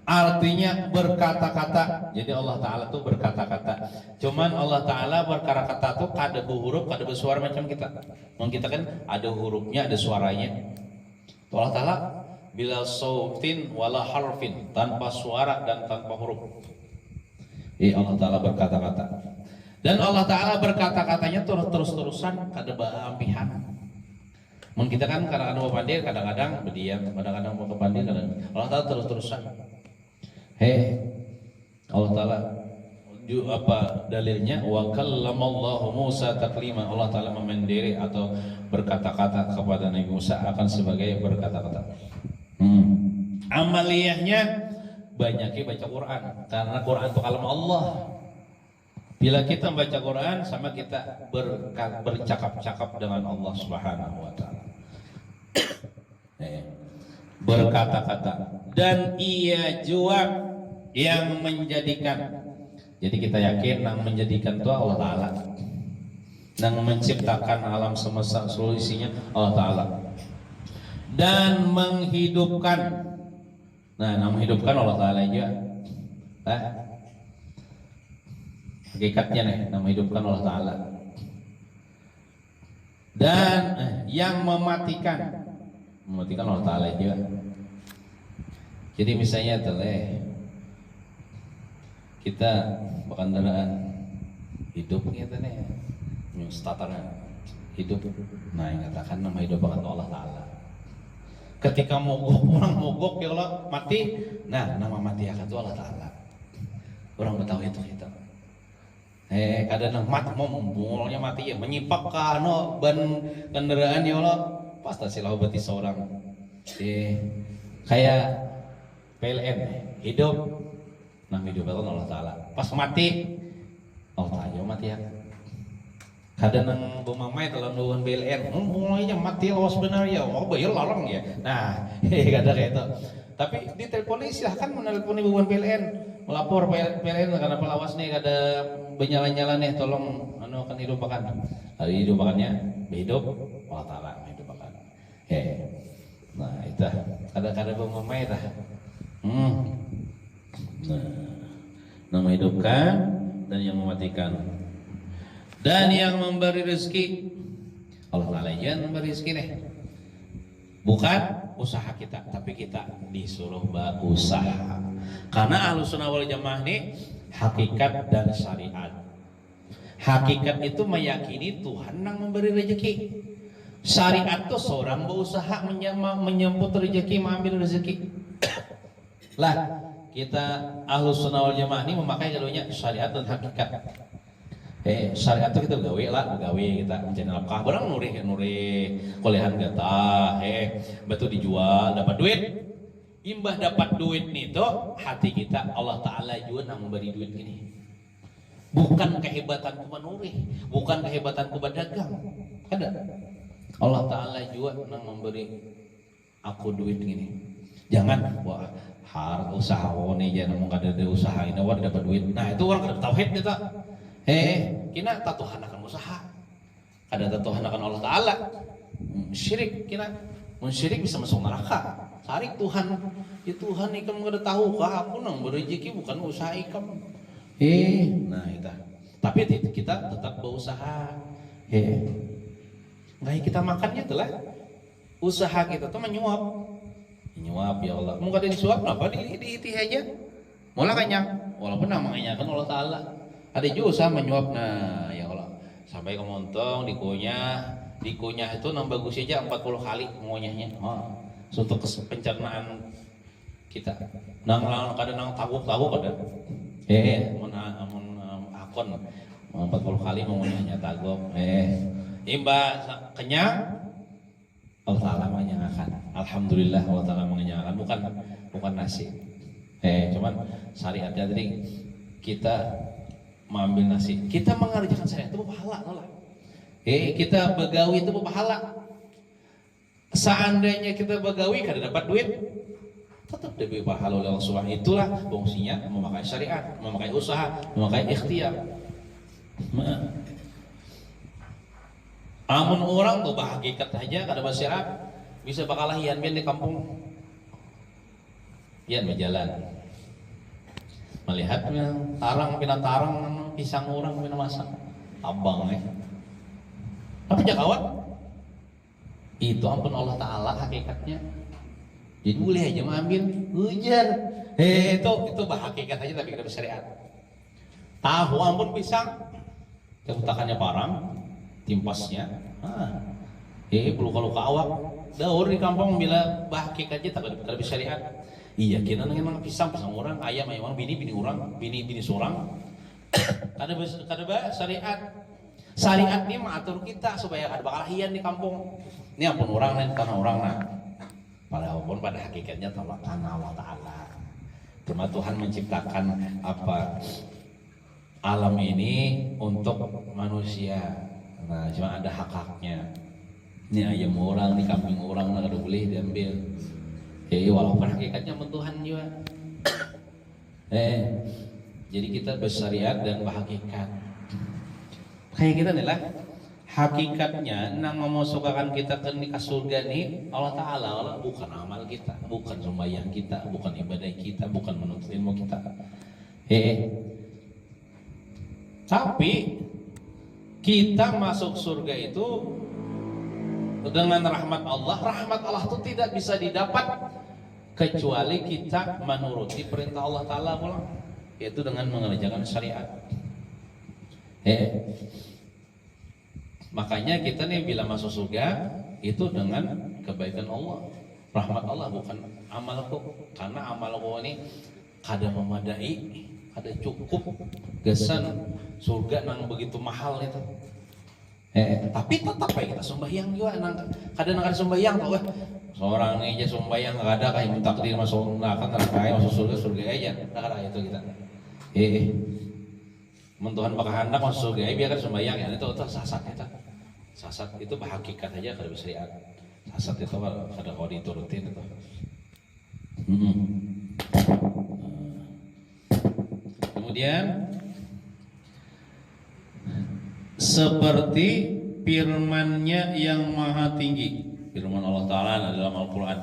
artinya berkata-kata. Jadi Allah Ta'ala tuh berkata-kata. Cuman Allah Ta'ala berkata-kata tuh kada huruf, kada bersuara macam kita. Kita kan ada hurufnya, ada suaranya. Allah Ta'ala bila sautin wala harfin, tanpa suara dan tanpa huruf. Allah Ta'ala berkata-kata. Dan Allah Ta'ala berkata-katanya terus-terusan, kada beampihan. Mun kita kan kadang-kadang pandai, kadang-kadang berdiam, kadang-kadang mau kepandai, kadang Allah Ta'ala terus-terusan. Allah Ta'ala dalilnya wa kallamallahu Musa taklima. Allah Ta'ala memendiri atau berkata-kata kepada Nabi Musa akan sebagai berkata-kata. Amaliyahnya banyaknya baca Quran, karena Quran itu kalam Allah. Bila kita membaca Quran sama kita bercakap-cakap dengan Allah Subhanahu wa taala. Berkata-kata, dan ia juga yang menjadikan. Jadi kita yakin yang menjadikan itu Allah Ta'ala, yang menciptakan alam semesta seluruh isinya Allah Ta'ala, dan menghidupkan. Nah, menghidupkan Allah Ta'ala juga. Hakikatnya nih, menghidupkan Allah Ta'ala. Dan yang mematikan Allah Ta'ala juga. Jadi misalnya kita berkendaraan hidup kita nih, starternya hidup. Nah, yang katakan nama hidup Allah Ta'ala. Ketika mogok ya Allah mati. Nah, nama mati akan itu Allah Ta'ala. Orang tahu itu kita. Kadang mau membunuhnya mati ya, menyipak kano ban kendaraan ya Allah, pasti silau beti seorang. Kayak PLN hidup, nah hidup itu Allah Ta'ala. Pas mati, Allah Ta'ala mati ya. Kadang nang bumamai dalam duaan PLN, mulainya mati lawas benar ya, mau bayar larang ya. Nah, kadang kayak itu. Tapi di telepon silahkan menelponi buan PLN, melapor PLN karena pelawas nih kada bernyala-nyala nih, tolong akan hidupakan. Hari hidupakannya hidup Allah Ta'ala hidupakan. Nah itu kadang-kadang bumamai dah. Nah, menghidupkan dan yang mematikan. Dan yang memberi rezeki Allah Ta'ala yang memberi rezeki nih. Bukan usaha kita, tapi kita disuruh berusaha. Karena Ahlus Sunnah wal Jamaah ini hakikat dan syariat. Hakikat itu meyakini Tuhan yang memberi rezeki. Syariat itu seorang berusaha menyambut rezeki, mengambil rezeki. Lah, kita Ahlus Sunnah wal Jamaah ini memakai keduanya syariat dan hakikat. Syariat itu kita begawe kita mencari nafkah, barang nuri kuliahan gata, batu dijual dapat duit, imbah dapat duit nih tuh hati kita Allah Ta'ala juga yang memberi duit ini. Bukan kehebatanku menuri, bukan kehebatanku berdagang, ada Allah Ta'ala juga yang memberi aku duit ini. Jangan wah usaha nih jangan mau kada ada usaha ini war dapat duit. Nah itu orang kada tauhid kita. Kina tatuhan akan usaha, ada tatuhan akan Allah Ta'ala. Syirik kina, syirik bisa masuk neraka. Sarik Tuhan, ya Tuhan ikam kada tahu kah aku nang berezeki bukan usaha ikam. Nah itu. Tapi kita tetap berusaha. Nggak kita makannya telah usaha kita tuh menyuap ya Allah. Mau kada disuap apa di aja. Mula kanyang, walaupun namanya kan Allah Ta'ala. Ada juga usaha menyuap, nah ya Allah. Sampai kemontong, dikunyah itu nang bagus aja 40 kali ngunyahnya. Untuk pencernaan kita. Nang kadang taguk ada. Mun akon 40 kali mengunyahnya taguk. Imba kenyang Allah Ta'ala mengenyangkan. Alhamdulillah Allah Ta'ala mengenyangkan, bukan nasi. Cuman syariatnya tadi kita mengambil nasi, kita mengerjakan syariat itu berpahala, lah. Kita begawi itu berpahala. Seandainya kita begawi kada dapat duit, tetap dapat pahala oleh Allah Subhanahu. Itulah fungsinya memakai syariat, memakai usaha, memakai ikhtiar. Amun orang tuh bahagikat aja kada bersyariat bisa bakalah hian di kampung. Hian berjalan. Melihat tarang pisang orang pina masak. Abang Apa kawan? Itu ampun Allah Ta'ala hakikatnya. Jadi boleh aja mengambil ujar. Itu hakikat aja tapi kita bersyariat. Tahu ampun pisang. Kebutakannya parang, timpasnya. Luka-luka awak. Daur di kampung bila hakikat aja tak ada bersyariat. Iya, kita nang pisang orang, ayam orang, bini orang, bini seorang. Kada syariat. Syariat ini mengatur kita supaya kada bakal hian di kampung. Ini ampun orang nih tanah orang nah. Pada hakikatnya tanah Allah Ta'ala. Cuma Tuhan menciptakan alam ini untuk manusia. Nah, cuma ada hak-haknya. Ini ayam orang, ini kambing orang, kada boleh diambil. Walaupun hakikatnya Tuhan juga. Jadi kita bersyariat dan berhakikat. Kayak kita nih lah. Hakikatnya nang memasukkan kita ke surga nih Allah Ta'ala, bukan amal kita, bukan sembahyang kita, bukan ibadah kita, bukan menuntut ilmu kita. Tapi kita masuk surga itu dengan rahmat Allah. Rahmat Allah itu tidak bisa didapat kecuali kita menuruti perintah Allah Ta'ala pulang, yaitu dengan mengerjakan syariat. Makanya kita nih bila masuk surga itu dengan kebaikan Allah, rahmat Allah, bukan amalku. Karena amalku ini kada memadai, kada cukup gesan surga nang begitu mahal itu. Tapi tetap kita sembahyang juga, kadang ada sembahyang tuh, seorang aja sembahyang nggak ada kayak takdir masuk neraka masuk surga aja, nggak ada itu kita. Tuhan bakal hendak masuk surga, biarkan sembahyang ya itu sasat kita. Sasat itu berhakikat aja kada bersyariat. Sasat itu kada kau diturutin itu. Kemudian seperti firman-Nya yang maha tinggi, firman Allah Ta'ala dalam Al-Quran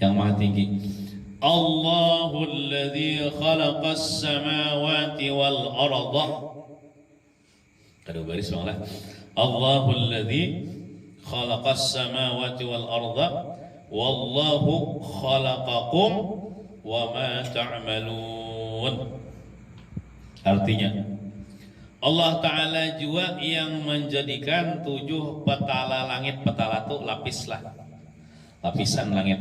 yang maha tinggi. Allahul ladzi khalaqas samawati wal arda. Kada baris banglah. Allahul ladzi khalaqas samawati wal arda wallahu khalaqakum wa ma ta'malun. Artinya Allah Ta'ala juga yang menjadikan 7 petala langit. Petala itu lapis lah, lapisan langit.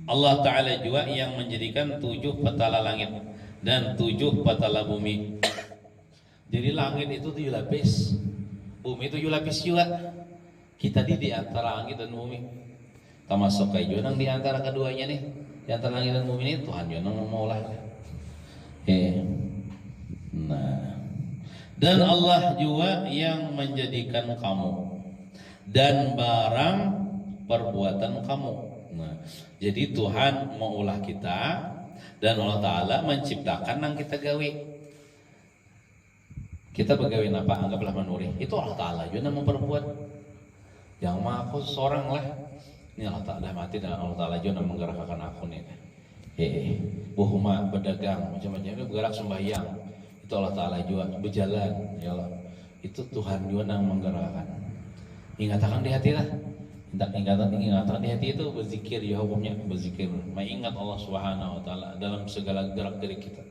Allah Ta'ala juga yang menjadikan 7 petala langit dan 7 petala bumi. Jadi langit itu 7 lapis, bumi itu 7 lapis juga. Kita di antara langit dan bumi, termasuk kayak juga di antara keduanya nih, di antara langit dan bumi ini Tuhan juga maulah. Nah, dan Allah juga yang menjadikan kamu dan barang perbuatan kamu. Nah, jadi Tuhan maulah kita dan Allah Ta'ala menciptakan yang kita gawe. Kita begawe apa? Anggaplah manuri. Itu Allah Ta'ala juga yang memperbuat. Yang mah aku seorang lah. Ini Allah Ta'ala mati dan Allah Ta'ala juga yang menggerakkan aku nih. Buhuma berdagang macam-macam ini bergerak sembahyang. Itu Allah Ta'ala juga berjalan, ya Allah. Itu Tuhan juga yang menggerakkan. Ingatakan di hati lah. Ingatan di hati itu berzikir ya hukumnya, berzikir, mengingat Allah Subhanahu wa taala dalam segala gerak-gerik kita.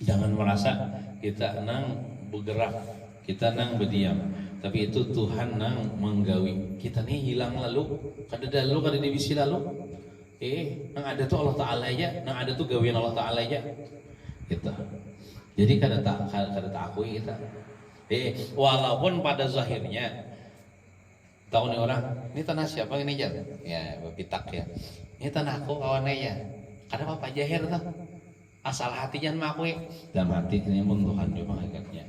Jangan merasa kita nang bergerak, kita nang berdiam, tapi itu Tuhan nang menggawi. Kita nih hilang lalu, kada di bisi lalu. Nang ada tuh Allah taala aja, nang ada tuh gawian Allah taala aja. Gitu. Jadi kada tak akui kita. Walaupun pada zahirnya tahu nih orang, ini tanah siapa ini aja? Ya, pitak ya. Ini tanah aku kawannya ya. Kada apa jahir tuh. Asal hatinya mengakui dan hati ini pun Tuhan juga hakikatnya.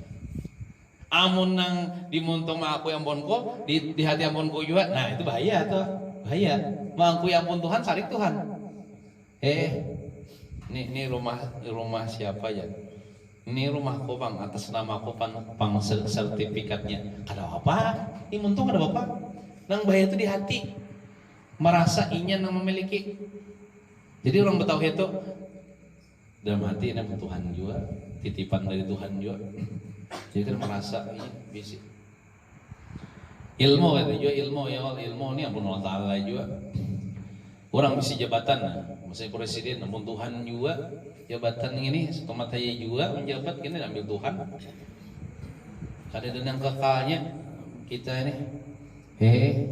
Amun nang dimuntung mengakui ampunku, di hati ampunku juga. Nah, itu bahaya tuh. Bahaya. Mengakui ampun Tuhan, sarik Tuhan. Ini rumah siapa ya? Ini rumahku Bang, atas nama aku pang sertifikatnya. Kada apa? Ini muntung kada apa? Nang bahaya itu di hati, merasa ingin nang memiliki. Jadi orang Betawi itu dalam hati ini Tuhan juga, titipan dari Tuhan juga. Jadi kan merasa ini bisi. Ilmu kata juga ilmu ini ampun Allah Taala juga. Orang bisi jabatan, misalnya presiden ampun Tuhan juga. Jabatan ini setomat saya juga menjabat kini ambil Tuhan. Kada ada yang kekalnya kita ini.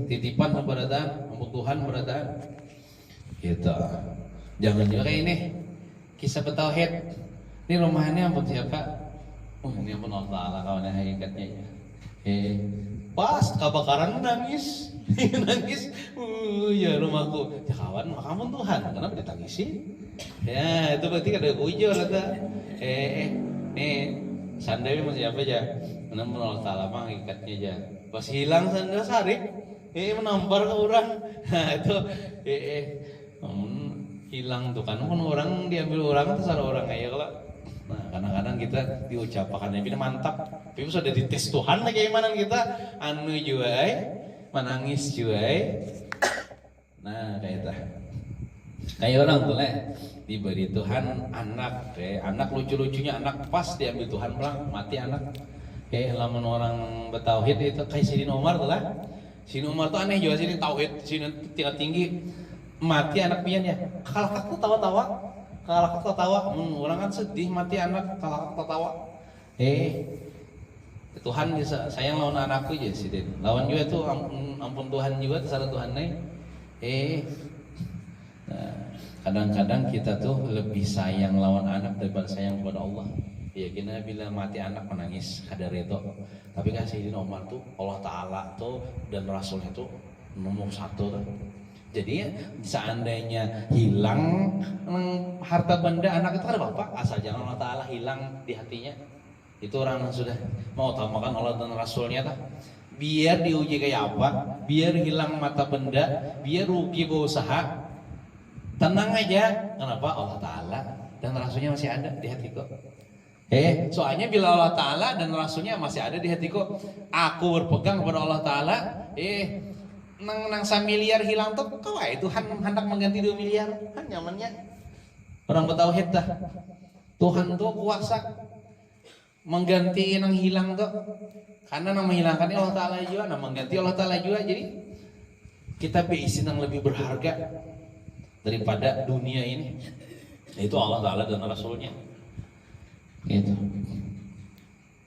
Titipan keberadaan, ampun Tuhan beradaan. Gitu. Jangan juga kayak ini. Kisah Betauhid. Ini rumahnya ampun siapa? Ini ampun Allah Taala kawannya hakikatnya ya. Pas kebakaran nangis. Nangis. Ya rumahku. Ya kawan, kamu Tuhan. Kenapa ditangisi? Ya, itu berarti kada ujur kata. Nih sandalnya masih apa aja? Ampun Allah Taala mah hakikatnya aja. Pas hilang sandal sarik, menampar ke orang. Nah itu, hilang tuh kan orang diambil orang terus ada orang aja kalau. Nah kadang-kadang kita diucapkan ini mantap, tapi sudah dites Tuhan lagi gimana kita, anu juga, menangis juga. Nah kayak itu, kayak orang tuh diberi Tuhan anak lucu-lucunya anak pas diambil Tuhan pulang mati anak. Lamun orang bertauhid itu kayak Sidin Umar tuh lah. Sidin Umar tuh aneh juga sini tauhid, sini tingkat tinggi mati anak pian ya. Kalakak tuh tawa. Orang kan sedih mati anak kalakak tawa. Tuhan bisa sayang lawan anakku aja Sidin. Lawan juga tuh ampun Tuhan juga terserah Tuhan nih. Nah, kadang-kadang kita tuh lebih sayang lawan anak daripada sayang kepada Allah. Ya kena bila mati anak menangis ada redo. Tapi kan Sayyidina Umar tuh Allah Ta'ala tuh dan Rasulnya tuh nomor satu tuh. Jadi seandainya hilang harta benda anak itu kan apa? Asal jangan Allah Ta'ala hilang di hatinya. Itu orang yang sudah mau utamakan Allah dan Rasulnya tuh. Biar diuji kayak apa, biar hilang mata benda, biar rugi berusaha, tenang aja. Kenapa? Allah Ta'ala dan Rasulnya masih ada di hatiku. Soalnya bila Allah Ta'ala dan Rasulnya masih ada di hatiku, aku berpegang kepada Allah Ta'ala, nang 1 miliar hilang tuh, kau Tuhan hendak mengganti 2 miliar, kan nyamannya. Orang bertauhid dah, Tuhan tuh kuasa mengganti yang hilang tuh, karena nang menghilangkan Allah Ta'ala juga, nang mengganti Allah Ta'ala juga, jadi kita beisi yang lebih berharga daripada dunia ini, yaitu Allah Ta'ala dan Rasulnya. Gitu.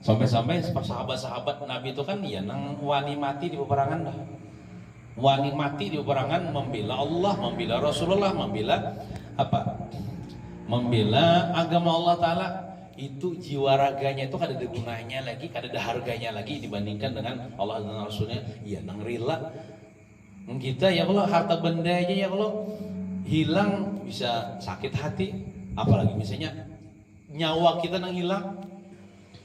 Sampai-sampai sahabat-sahabat Nabi itu kan ya nang wani mati di peperangan dah. Wani mati di peperangan membela Allah, membela Rasulullah, membela apa? Membela agama Allah Ta'ala. Itu jiwa raganya itu kada ada gunanya lagi, kada ada harganya lagi dibandingkan dengan Allah dan Rasulnya. Ya nang rela. Kita ya Allah harta benda aja ya Allah hilang bisa sakit hati, apalagi misalnya nyawa kita nang hilang.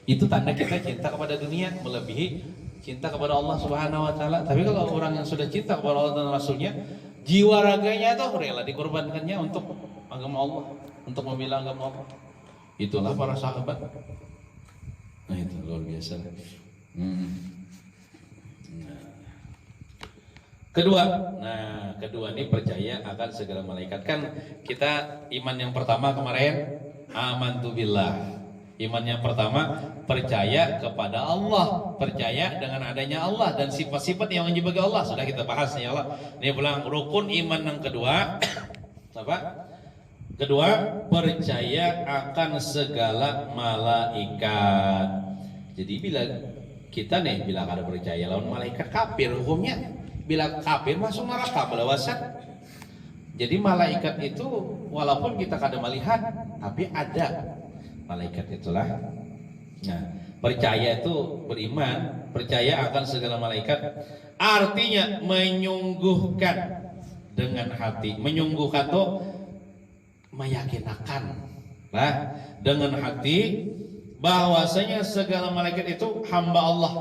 Itu tanda kita cinta kepada dunia melebihi cinta kepada Allah Subhanahu wa Ta'ala. Tapi kalau orang yang sudah cinta kepada Allah dan Rasulnya, jiwa raganya tuh rela dikorbankannya untuk agama Allah, untuk membela agama Allah. Itulah para sahabat. Nah itu luar biasa. Kedua ini percaya akan segala malaikat. Kan kita iman yang pertama kemarin amantu billah. Iman yang pertama, percaya kepada Allah, percaya dengan adanya Allah dan sifat-sifat yang wajib bagi Allah. Sudah kita bahas ya Allah. Ini pulang rukun iman yang kedua. Apa? Kedua, percaya akan segala malaikat. Jadi bila kita nih, bila ada percaya lawan malaikat kafir hukumnya. Bila kafir masuk neraka belawasan. Jadi malaikat itu walaupun kita kada melihat, tapi ada malaikat itulah. Nah, percaya itu beriman, percaya akan segala malaikat. Artinya menyungguhkan dengan hati. Menyungguhkan itu meyakinkan lah dengan hati bahwasanya segala malaikat itu hamba Allah.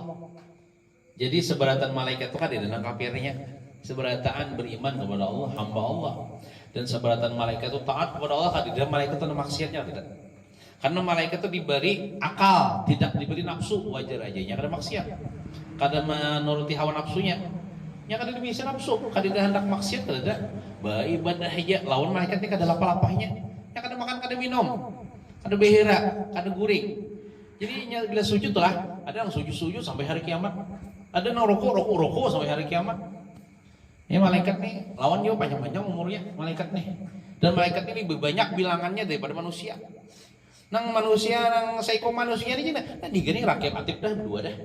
Jadi seberatan malaikat itu kan di dalam kafirnya. Seberataan beriman kepada Allah, hamba Allah. Dan seberatan malaikat itu taat kepada Allah, kan di dalam malaikat itu ada maksiatnya tidak. Karena malaikat itu diberi akal, tidak diberi nafsu, wajar aja. Yang ada maksiat, kada menuruti hawa nafsunya. Yang kada bisa nafsu, kada ada hendak maksiat, kada beribadah aja. Lawan malaikat ini kada lapah-lapahnya. Yang kada makan, kada minum, kada behera, kada guring. Jadi bila sujud lah, ada yang sujud sampai hari kiamat, ada yang rokok sampai hari kiamat. Ini malaikat nih, lawan juga panjang-panjang umurnya malaikat nih. Dan malaikat ini lebih banyak bilangannya daripada manusia. Nang manusia, nang seiko manusia ini nah digini rakyat aktif dah berdua dah.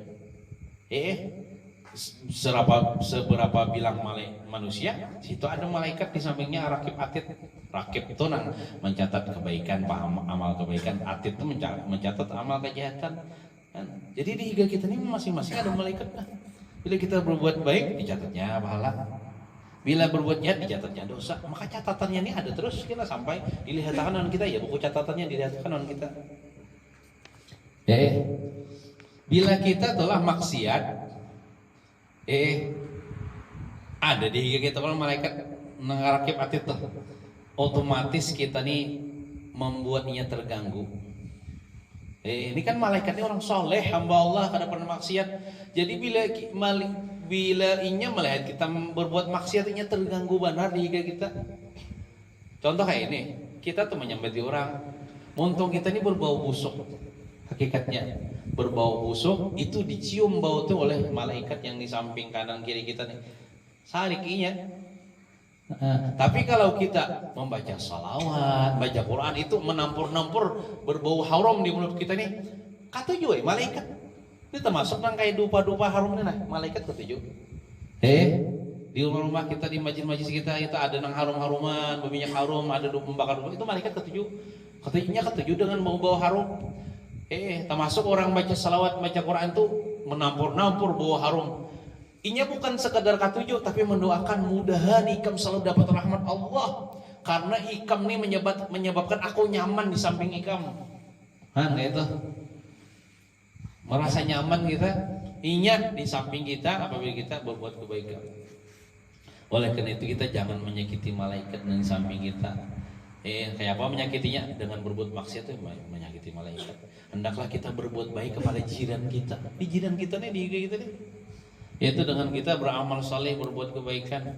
Seberapa bilang manusia, situ ada malaikat di sampingnya rakib atid. Rakib itu nang mencatat kebaikan, paham amal kebaikan, atid itu mencatat amal kejahatan. Jadi di higa kita ini masing-masing ada malaikat dah. Bila kita berbuat baik, dicatatnya pahala. Bila berbuat jahat, dicatatnya dosa. Maka catatannya ini ada terus kita sampai dilihatkan on kita ya, buku catatannya dilihatkan on kita. Bila kita telah maksiat, ada di higa kita kalau malaikat ngerakib hati tuh, otomatis kita nih membuatnya terganggu. Ini kan malaikatnya orang soleh, hamba Allah, kada pernah maksiat. Jadi bila inya melihat kita berbuat maksiat, inya terganggu benar di higa kita. Contoh kayak ini, kita tuh menyambati orang, muntung kita ini berbau busuk. Hakikatnya berbau busuk itu dicium bau tuh oleh malaikat yang di samping kanan kiri kita nih. Sarik inya. Tapi kalau kita membaca salawat, baca Quran itu menampur-nampur berbau haram di mulut kita nih, katujuh malaikat. Ini termasuk nang kayak dupa-dupa harum nih nah, malaikat katujuh. Di rumah-rumah kita, di majlis-majlis kita itu ada nang harum-haruman, berminyak harum, ada membakar dupa, itu malaikat ketujuh. Ketujuhnya ketujuh dengan bau-bau harum. Termasuk orang baca salawat, baca Quran tuh menampur-nampur bau harum. Inya bukan sekadar katujuh, tapi mendoakan mudahan ikam selalu dapat rahmat Allah. Karena ikam ini menyebabkan aku nyaman di samping ikam. Itu merasa nyaman kita, inya di samping kita apabila kita berbuat kebaikan. Oleh karena itu kita jangan menyakiti malaikat di samping kita. Kayak apa menyakitinya? Dengan berbuat maksiat itu menyakiti malaikat. Hendaklah kita berbuat baik kepada jiran kita. Di jiran kita nih, di kita nih. Yaitu dengan kita beramal saleh, berbuat kebaikan.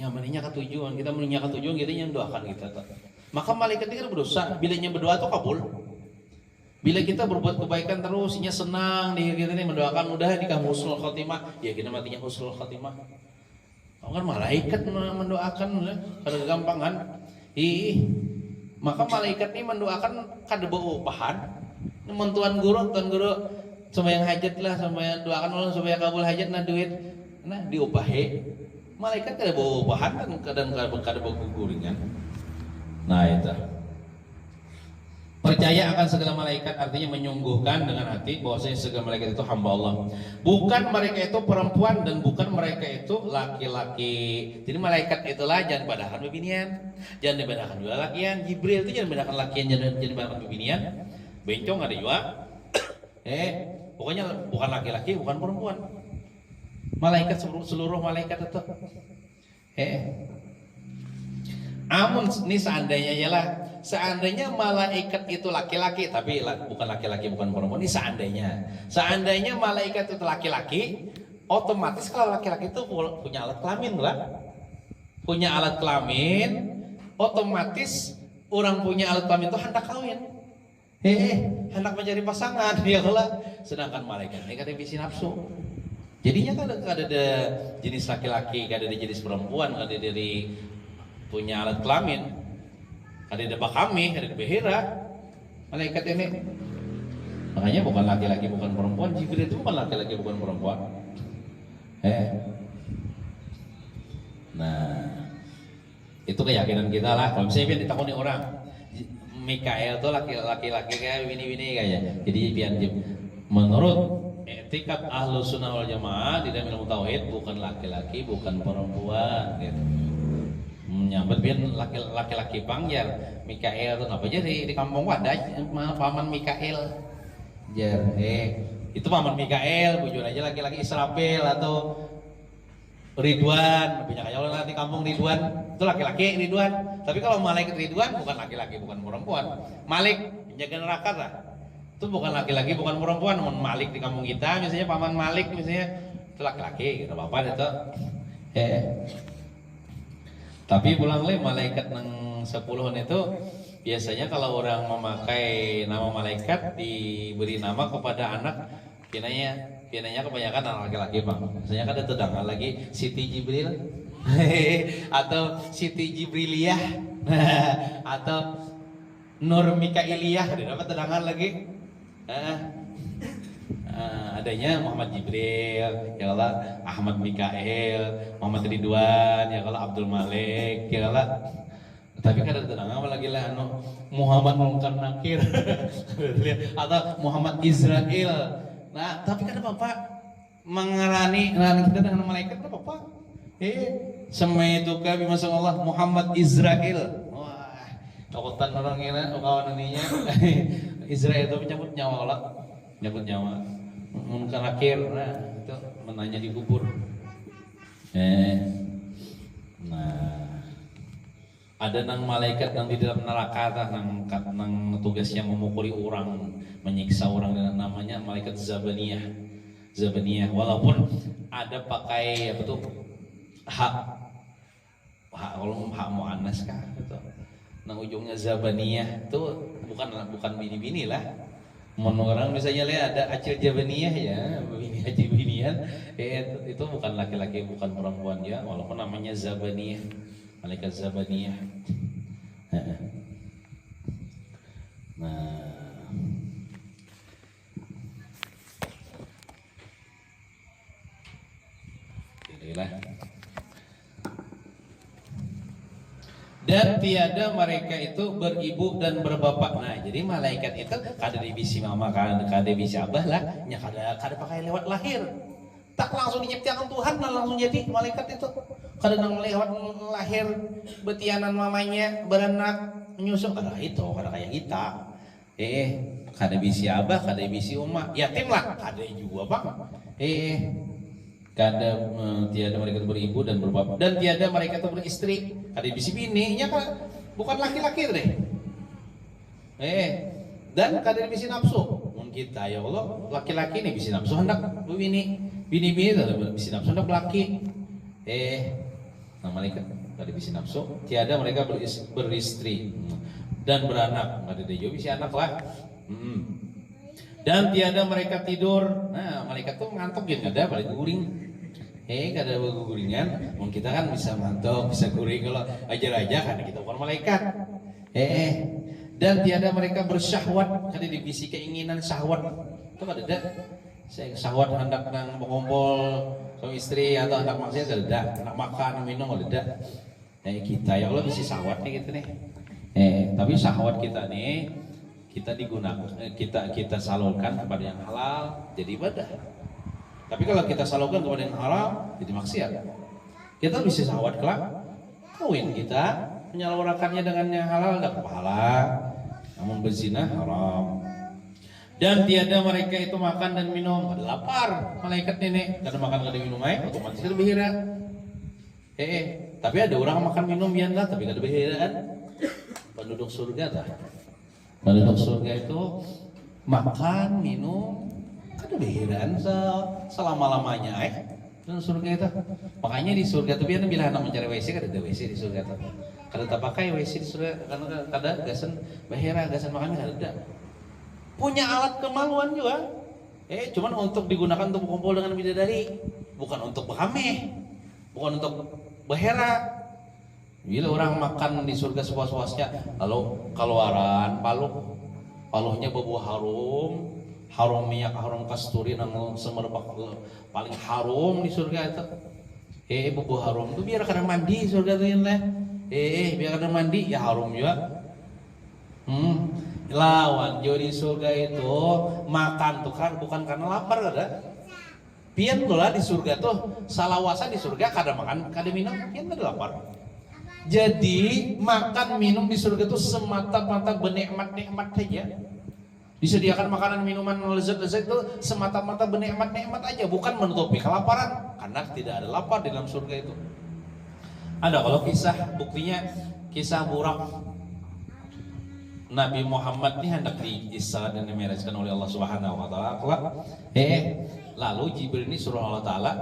Yang maninya ketujuan, kita menunya ketujuan, kita yang doakan kita. Maka malaikat ini kan berdosa, bilanya berdoa itu kabul. Bila kita berbuat kebaikan terus, inya senang di kita ini mendoakan mudah nikah husnul khotimah, ya kita matinya husnul khotimah. Kan malaikat mendoakan, kada gampang kan? Maka malaikat ini mendoakan kada bau upahan. Tuan guru sembahyang hajat lah, sembahyang doakan orang supaya kabul hajat nah duit, nah diupahe. Malaikat kada bawa upahan kan kadang kada bawa guguringan. Nah itu. Percaya akan segala malaikat artinya menyungguhkan dengan hati bahwasanya segala malaikat itu hamba Allah. Bukan mereka itu perempuan dan bukan mereka itu laki-laki. Jadi malaikat itulah jangan bedakan bebinian, jangan dibedakan dua lakian. Jibril itu jangan bedakan lakian, jangan bedakan bebinian. Bencong ada juga. Pokoknya bukan laki-laki, bukan perempuan. Malaikat seluruh malaikat itu. Amun ini seandainya malaikat itu laki-laki, tapi bukan laki-laki, bukan perempuan. Ini seandainya malaikat itu laki-laki, otomatis kalau laki-laki itu punya alat kelamin lah. Punya alat kelamin, otomatis orang punya alat kelamin itu hendak kawin. hendak mencari pasangan ya Allah. Sedangkan malaikat ini kada bisi nafsu. Jadinya kan ada jenis laki-laki, ada jenis perempuan, ada dari punya alat kelamin, ada bakami, ada behira. Malaikat ini makanya bukan laki-laki bukan perempuan. Jibril itu bukan laki-laki bukan perempuan. Nah, itu keyakinan kita lah. Kalau misalnya ditakoni orang, Mikael tuh laki-laki kayak wini kayaknya. Jadi biar menurut etikat Ahlus Sunnah wal Jamaah di dalam ilmu tauhid bukan laki-laki bukan perempuan gitu. Menyambut biar laki-laki pangjar Mikael tuh apa jadi di kampung Wadah paman Mikael. Jar, itu paman Mikael, bujur aja laki-laki Israfil atau Ridwan, punya kayak orang di kampung Ridwan, itu laki-laki Ridwan. Tapi kalau malaikat Ridwan bukan laki-laki bukan perempuan. Malik penjaga neraka lah, itu bukan laki-laki bukan perempuan. Malik di kampung kita, misalnya paman Malik misalnya itu laki-laki, gitu apa itu. Tapi pulang le malaikat nang 10 itu biasanya kalau orang memakai nama malaikat diberi nama kepada anak pinanya kebanyakan anak laki-laki bang. Misalnya kan ada tedangan lagi Siti Jibril atau Siti Jibriliyah atau Nur Mikailiyah, dapat tedangan lagi. Adanya Muhammad Jibril, ya Allah Ahmad Mikael, Muhammad Ridwan, ya Allah Abdul Malik, ya Allah. Tapi kan ada tenang apa lagi lah Muhammad Munkar Nakir atau Muhammad Israel. Nah, tapi kan Bapak mengarani kita dengan malaikat kan Bapak. Semaitu kami masya Allah Muhammad Israel. Wah, takutan orang ini, kawan ininya. Israel itu menyambut nyawa Allah, menyambut nyawa. Munkar Nakir, nah itu menanya di kubur. Nah, ada nang malaikat yang di dalam neraka nang tugas yang memukuli orang, menyiksa orang dengan namanya malaikat Zabaniyah. Walaupun ada pakai apa tuh hak kalau hak muannas kah gitu. Nang ujungnya Zabaniyah itu bukan bini-bini lah. Menurut orang misalnya lihat ada acil Jabaniyah ya, bini acil binian, itu bukan laki-laki bukan perempuan ya, walaupun namanya Zabaniyah. Malaikat Zabaniyah. Nah, inilah. Dan tiada mereka itu beribu dan berbapak. Nah, jadi malaikat itu kada dibisi mama, kada dibisi abah lah, nya kada pakai lewat lahir. Tak langsung diciptakan Tuhan, nah langsung jadi malaikat itu. Kada nang lewat lahir betianan mamanya beranak menyusul kada itu, kada kayak kita. Kada bisi abah, kada bisi umma, yatim lah, kada juga bang. Kada tiada mereka beribu dan berbapak dan tiada mereka beristri, kada bisi bininya kan bukan laki-laki deh. Dan kada bisi nafsu. Mun kita ya Allah, laki-laki nih bisi nafsu hendak bini bisi nafsu hendak laki. Nah malaikat kada bisi nafsu, tiada mereka beristri dan beranak, kada juga bisi anak lah. Dan tiada mereka tidur. Nah malaikat tuh ngantuk gitu, kada balik guring. Kada berguringan, mungkin kita kan bisa ngantuk, bisa guring kalau ajar-ajar kan kita bukan malaikat. Dan tiada mereka bersyahwat, kada dibisi keinginan syahwat. Itu kada ada. Syahwat hendak nang berkumpul suami istri atau hendak maksiat kada ada, hendak makan minum kada ada. Kita ya Allah bisi syahwat nih gitu nih. Tapi syahwat kita nih kita digunakan, kita salurkan kepada yang halal jadi ibadah. Tapi kalau kita salurkan kepada yang haram jadi maksiat. Kita bisa syahwat kelak kawin kita menyalurkannya dengan yang halal dapat pahala, namun berzina haram. Dan tiada mereka itu makan dan minum, ada lapar malaikat nenek, kada makan kada minum otomatis kada behira. Tapi ada orang makan minum biar lah, tapi kada behiraan. Penduduk surga dah. Penduduk surga itu makan minum kada behiraan selama-lamanya dan surga itu. Makanya di surga itu biar bila anak mencari WC kada ada WC di surga itu. Kada tak pakai WC di surga karena kada gasan behira, gasan makan kada ada. punya alat kemaluan juga. Cuman untuk digunakan untuk berkumpul dengan bidadari, bukan untuk berhameh, bukan untuk berhera. Bila orang makan di surga sepuas-puasnya, lalu keluaran paluhnya berbau harum, harum minyak, harum kasturi, nang semerbak paling harum di surga itu. Berbau harum itu biar kada mandi surga itu ya. Biar kada mandi ya harum juga. Lawan jo di surga itu makan tuh kan bukan karena lapar kada. Pian lah di surga tuh salawasa di surga kada makan kada minum pian kada lapar. Jadi makan minum di surga itu semata-mata bernikmat-nikmat saja. Disediakan makanan minuman lezat-lezat itu semata-mata bernikmat-nikmat aja, bukan menutupi kelaparan, karena tidak ada lapar di dalam surga itu. Ada kalau kisah, buktinya kisah burak Nabi Muhammad ini hendak diisra dan dimirajkan oleh Allah Subhanahu wa taala. Lalu Jibril ini suruh Allah taala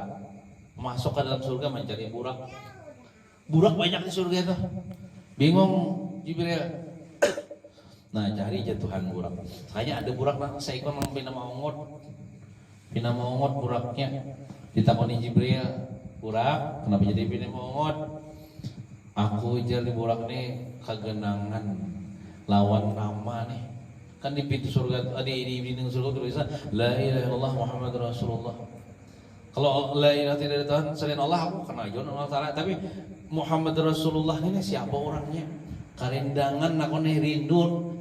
masuk ke dalam surga mencari burak. Burak banyak di surga itu. Bingung Jibril. Nah, cari jatuhan burak. Kayaknya ada burak lah, seekor nang pinama ongot. Pinama ongot buraknya. Ditakoni Jibril, "Burak, kenapa jadi pinama ongot?" "Aku jadi burak nih kagenangan lawan nama nih." Kan di pintu surga, di dinding surga tulisan la ilaha illallah Muhammadur Rasulullah. Kalau la ilaha tidak ada Tuhan selain Allah, aku kenal aja Allah Ta'ala. Tapi Muhammad Rasulullah ini siapa orangnya? Karindangan aku nih rindu.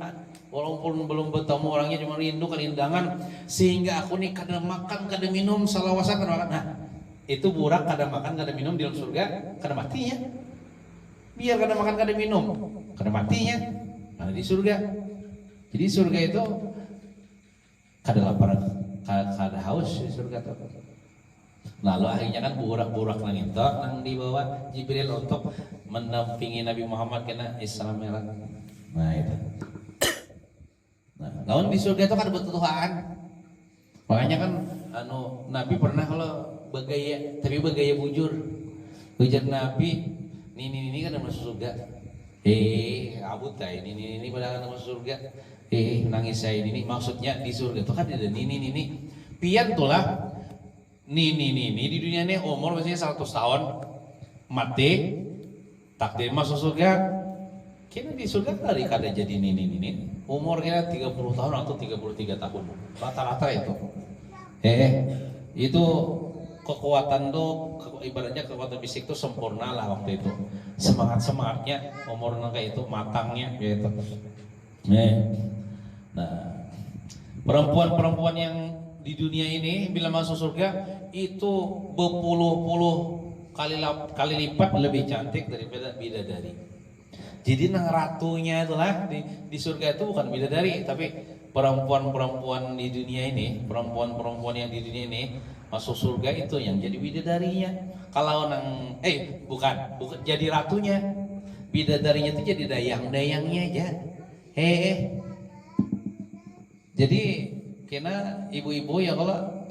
Walaupun belum bertemu orangnya, cuma rindu karindangan. Sehingga aku nih kada makan, kada minum, salawasa kada makan. Nah, itu burak kada makan, kada minum di dalam surga, kada matinya. Biar kada makan, kada minum, kada matinya. Nah, di surga. Jadi surga itu kada lapar, kada haus di surga tuh. Lalu akhirnya kan burak-burak nang itu nang dibawa Jibril untuk mendampingi Nabi Muhammad kena Isra Mi'raj. Nah itu. Nah, lawan di surga itu kan bertuhan. Makanya kan Nabi pernah kalau bergaya, tapi bergaya bujur. Ujar Nabi, ini kan masuk surga. Abut ini padahal masuk surga. Nangis saya ini maksudnya di surga itu kan ada ini. Pian tuh lah. Nih di dunia ini umur biasanya 100 tahun mati takdir masuk surga. Kira di surga kali kada jadi ini umur kira 30 tahun atau 33 tahun rata-rata itu. Itu kekuatan tuh ibaratnya kekuatan fisik tuh sempurna lah waktu itu. Semangatnya umur kayak itu matangnya gitu. Nah, perempuan-perempuan yang di dunia ini bila masuk surga itu berpuluh-puluh kali lipat lebih cantik daripada bidadari. Jadi nang ratunya itulah di surga itu bukan bidadari, tapi perempuan-perempuan di dunia ini, perempuan-perempuan yang di dunia ini masuk surga itu yang jadi bidadarinya. Kalau nang bukan jadi ratunya, bidadarinya itu jadi dayang-dayangnya aja. Jadi kena ibu-ibu ya kalau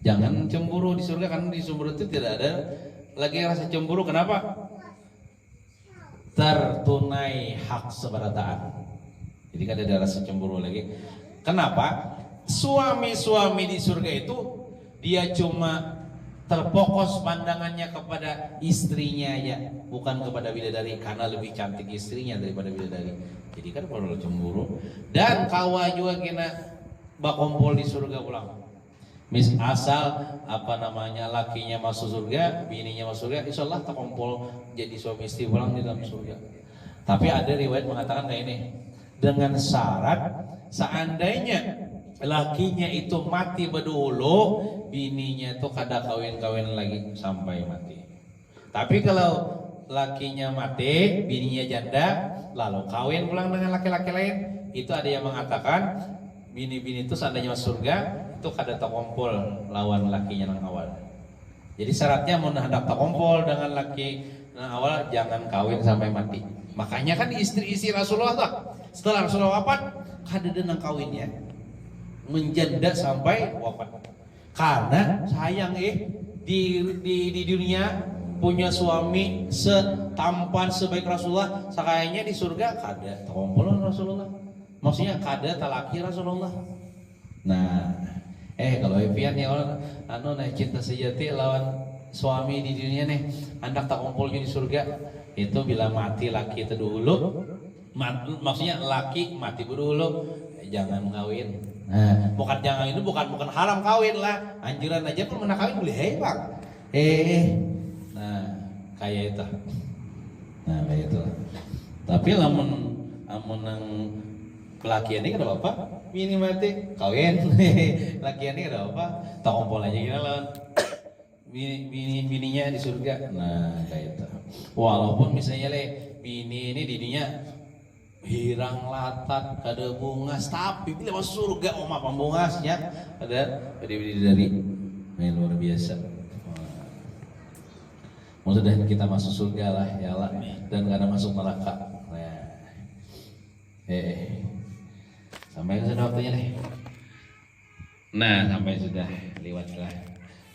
jangan cemburu di surga, karena di surga itu tidak ada lagi rasa cemburu. Kenapa? Tertunai hak seberataan. Jadi kan ada rasa cemburu lagi. Kenapa? Suami-suami di surga itu dia cuma terfokus pandangannya kepada istrinya ya, bukan kepada bidadari, karena lebih cantik istrinya daripada bidadari. Jadi kan perlu cemburu. Dan kawa juga kena bakumpul di surga pulang. Asal lakinya masuk surga, bininya masuk surga, insya Allah tak kumpul jadi suami istri pulang di dalam surga. Tapi ada riwayat mengatakan kayak ini, dengan syarat seandainya lakinya itu mati berdulu, bininya itu kada kawin lagi sampai mati. Tapi kalau lakinya mati, bininya janda, lalu kawin pulang dengan laki-laki lain, itu ada yang mengatakan bini-bini itu seandainya masuk surga itu kada takumpul lawan lakinya nang awal. Jadi syaratnya mau hendak takumpul dengan laki nang awal jangan kawin sampai mati. Makanya kan istri-istri Rasulullah tuh setelah Rasulullah wafat kada ada nang kawinnya, menjanda sampai wafat. Karena sayang di dunia punya suami setampan sebaik Rasulullah, sakayanya di surga kada takumpul Rasulullah. Maksudnya kada talaki Rasulullah. Nah, kalau impian ya orang cinta sejati lawan suami di dunia nih, hendak tak kumpul di surga. Itu bila mati laki itu dulu. Maksudnya laki mati dulu, jangan ngawin. Nah, bukan jangan itu bukan haram kawin lah. Anjuran aja pun menak kawin boleh hebat. Nah, kayak itu. Nah, kayak itu. Tapi lamun nang laki ini kada apa? Bini mati kawin. Laki ini kada apa? Tak kumpul aja kita lawan bininya di surga. Nah, kayak itu. Walaupun misalnya bini ini dininya hirang latat kada bungas, tapi bila masuk surga oma pembungasnya ada dari luar biasa. Mudah-mudahan kita masuk surga lah ya Allah, dan kada masuk neraka. Sampai sudah waktunya deh. Nah, sampai sudah lewat lah.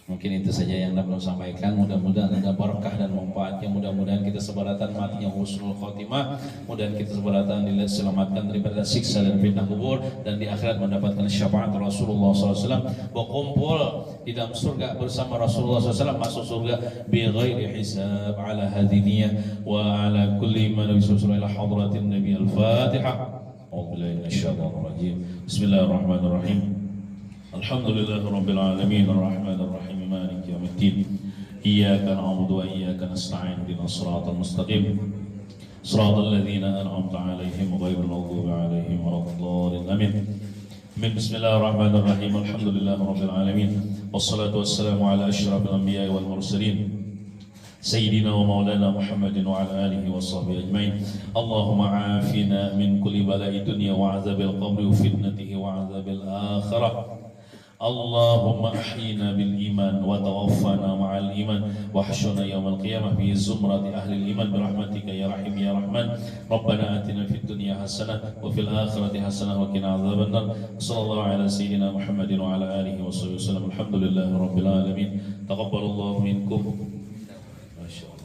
Mungkin itu saja yang dapat sampaikan. Mudah-mudahan ada berkah dan manfaatnya. Mudah-mudahan kita sebaratan matinya husnul khotimah. Mudah-mudahan kita sebaratan diselamatkan daripada siksa dan fitnah kubur, dan di akhirat mendapatkan syafaat Rasulullah SAW. Berkumpul di dalam surga bersama Rasulullah SAW, masuk surga bi ghairi hisab ala hadiniyah wa ala kulli man yusallu ila hadratin nabi al-fatihah. Bismillahirrahmanirrahim. Alhamdulillahirabbil alamin arrahmanir rahim maliki yaumiddin. Iyyaka na'budu wa iyyaka nasta'in ihdinas siratal mustaqim. Shiratal ladzina an'amta 'alaihim ghairil maghdubi 'alaihim waladdallin. Amin. Bismillahirrahmanirrahim. Alhamdulillahirabbil alamin. Wassalatu wassalamu ala asyrafil anbiya'i wal mursalin. سيدنا ومولانا محمد وعلى آله وصحبه أجمعين. اللهم عافنا من كل بلاء الدنيا وعذاب القبر وفتنته وعذاب الآخرة. اللهم أحينا بالإيمان وتوفنا مع الإيمان واحشرنا يوم القيامة في زمرة أهل الإيمان برحمتك يا رحيم يا رحمن. ربنا آتنا في الدنيا حسنة وفي الآخرة حسنة وقنا عذاب النار. صلى الله على سيدنا محمد وعلى آله وصحبه وسلم. الحمد لله رب العالمين. تقبل الله منكم. ما شاء الله.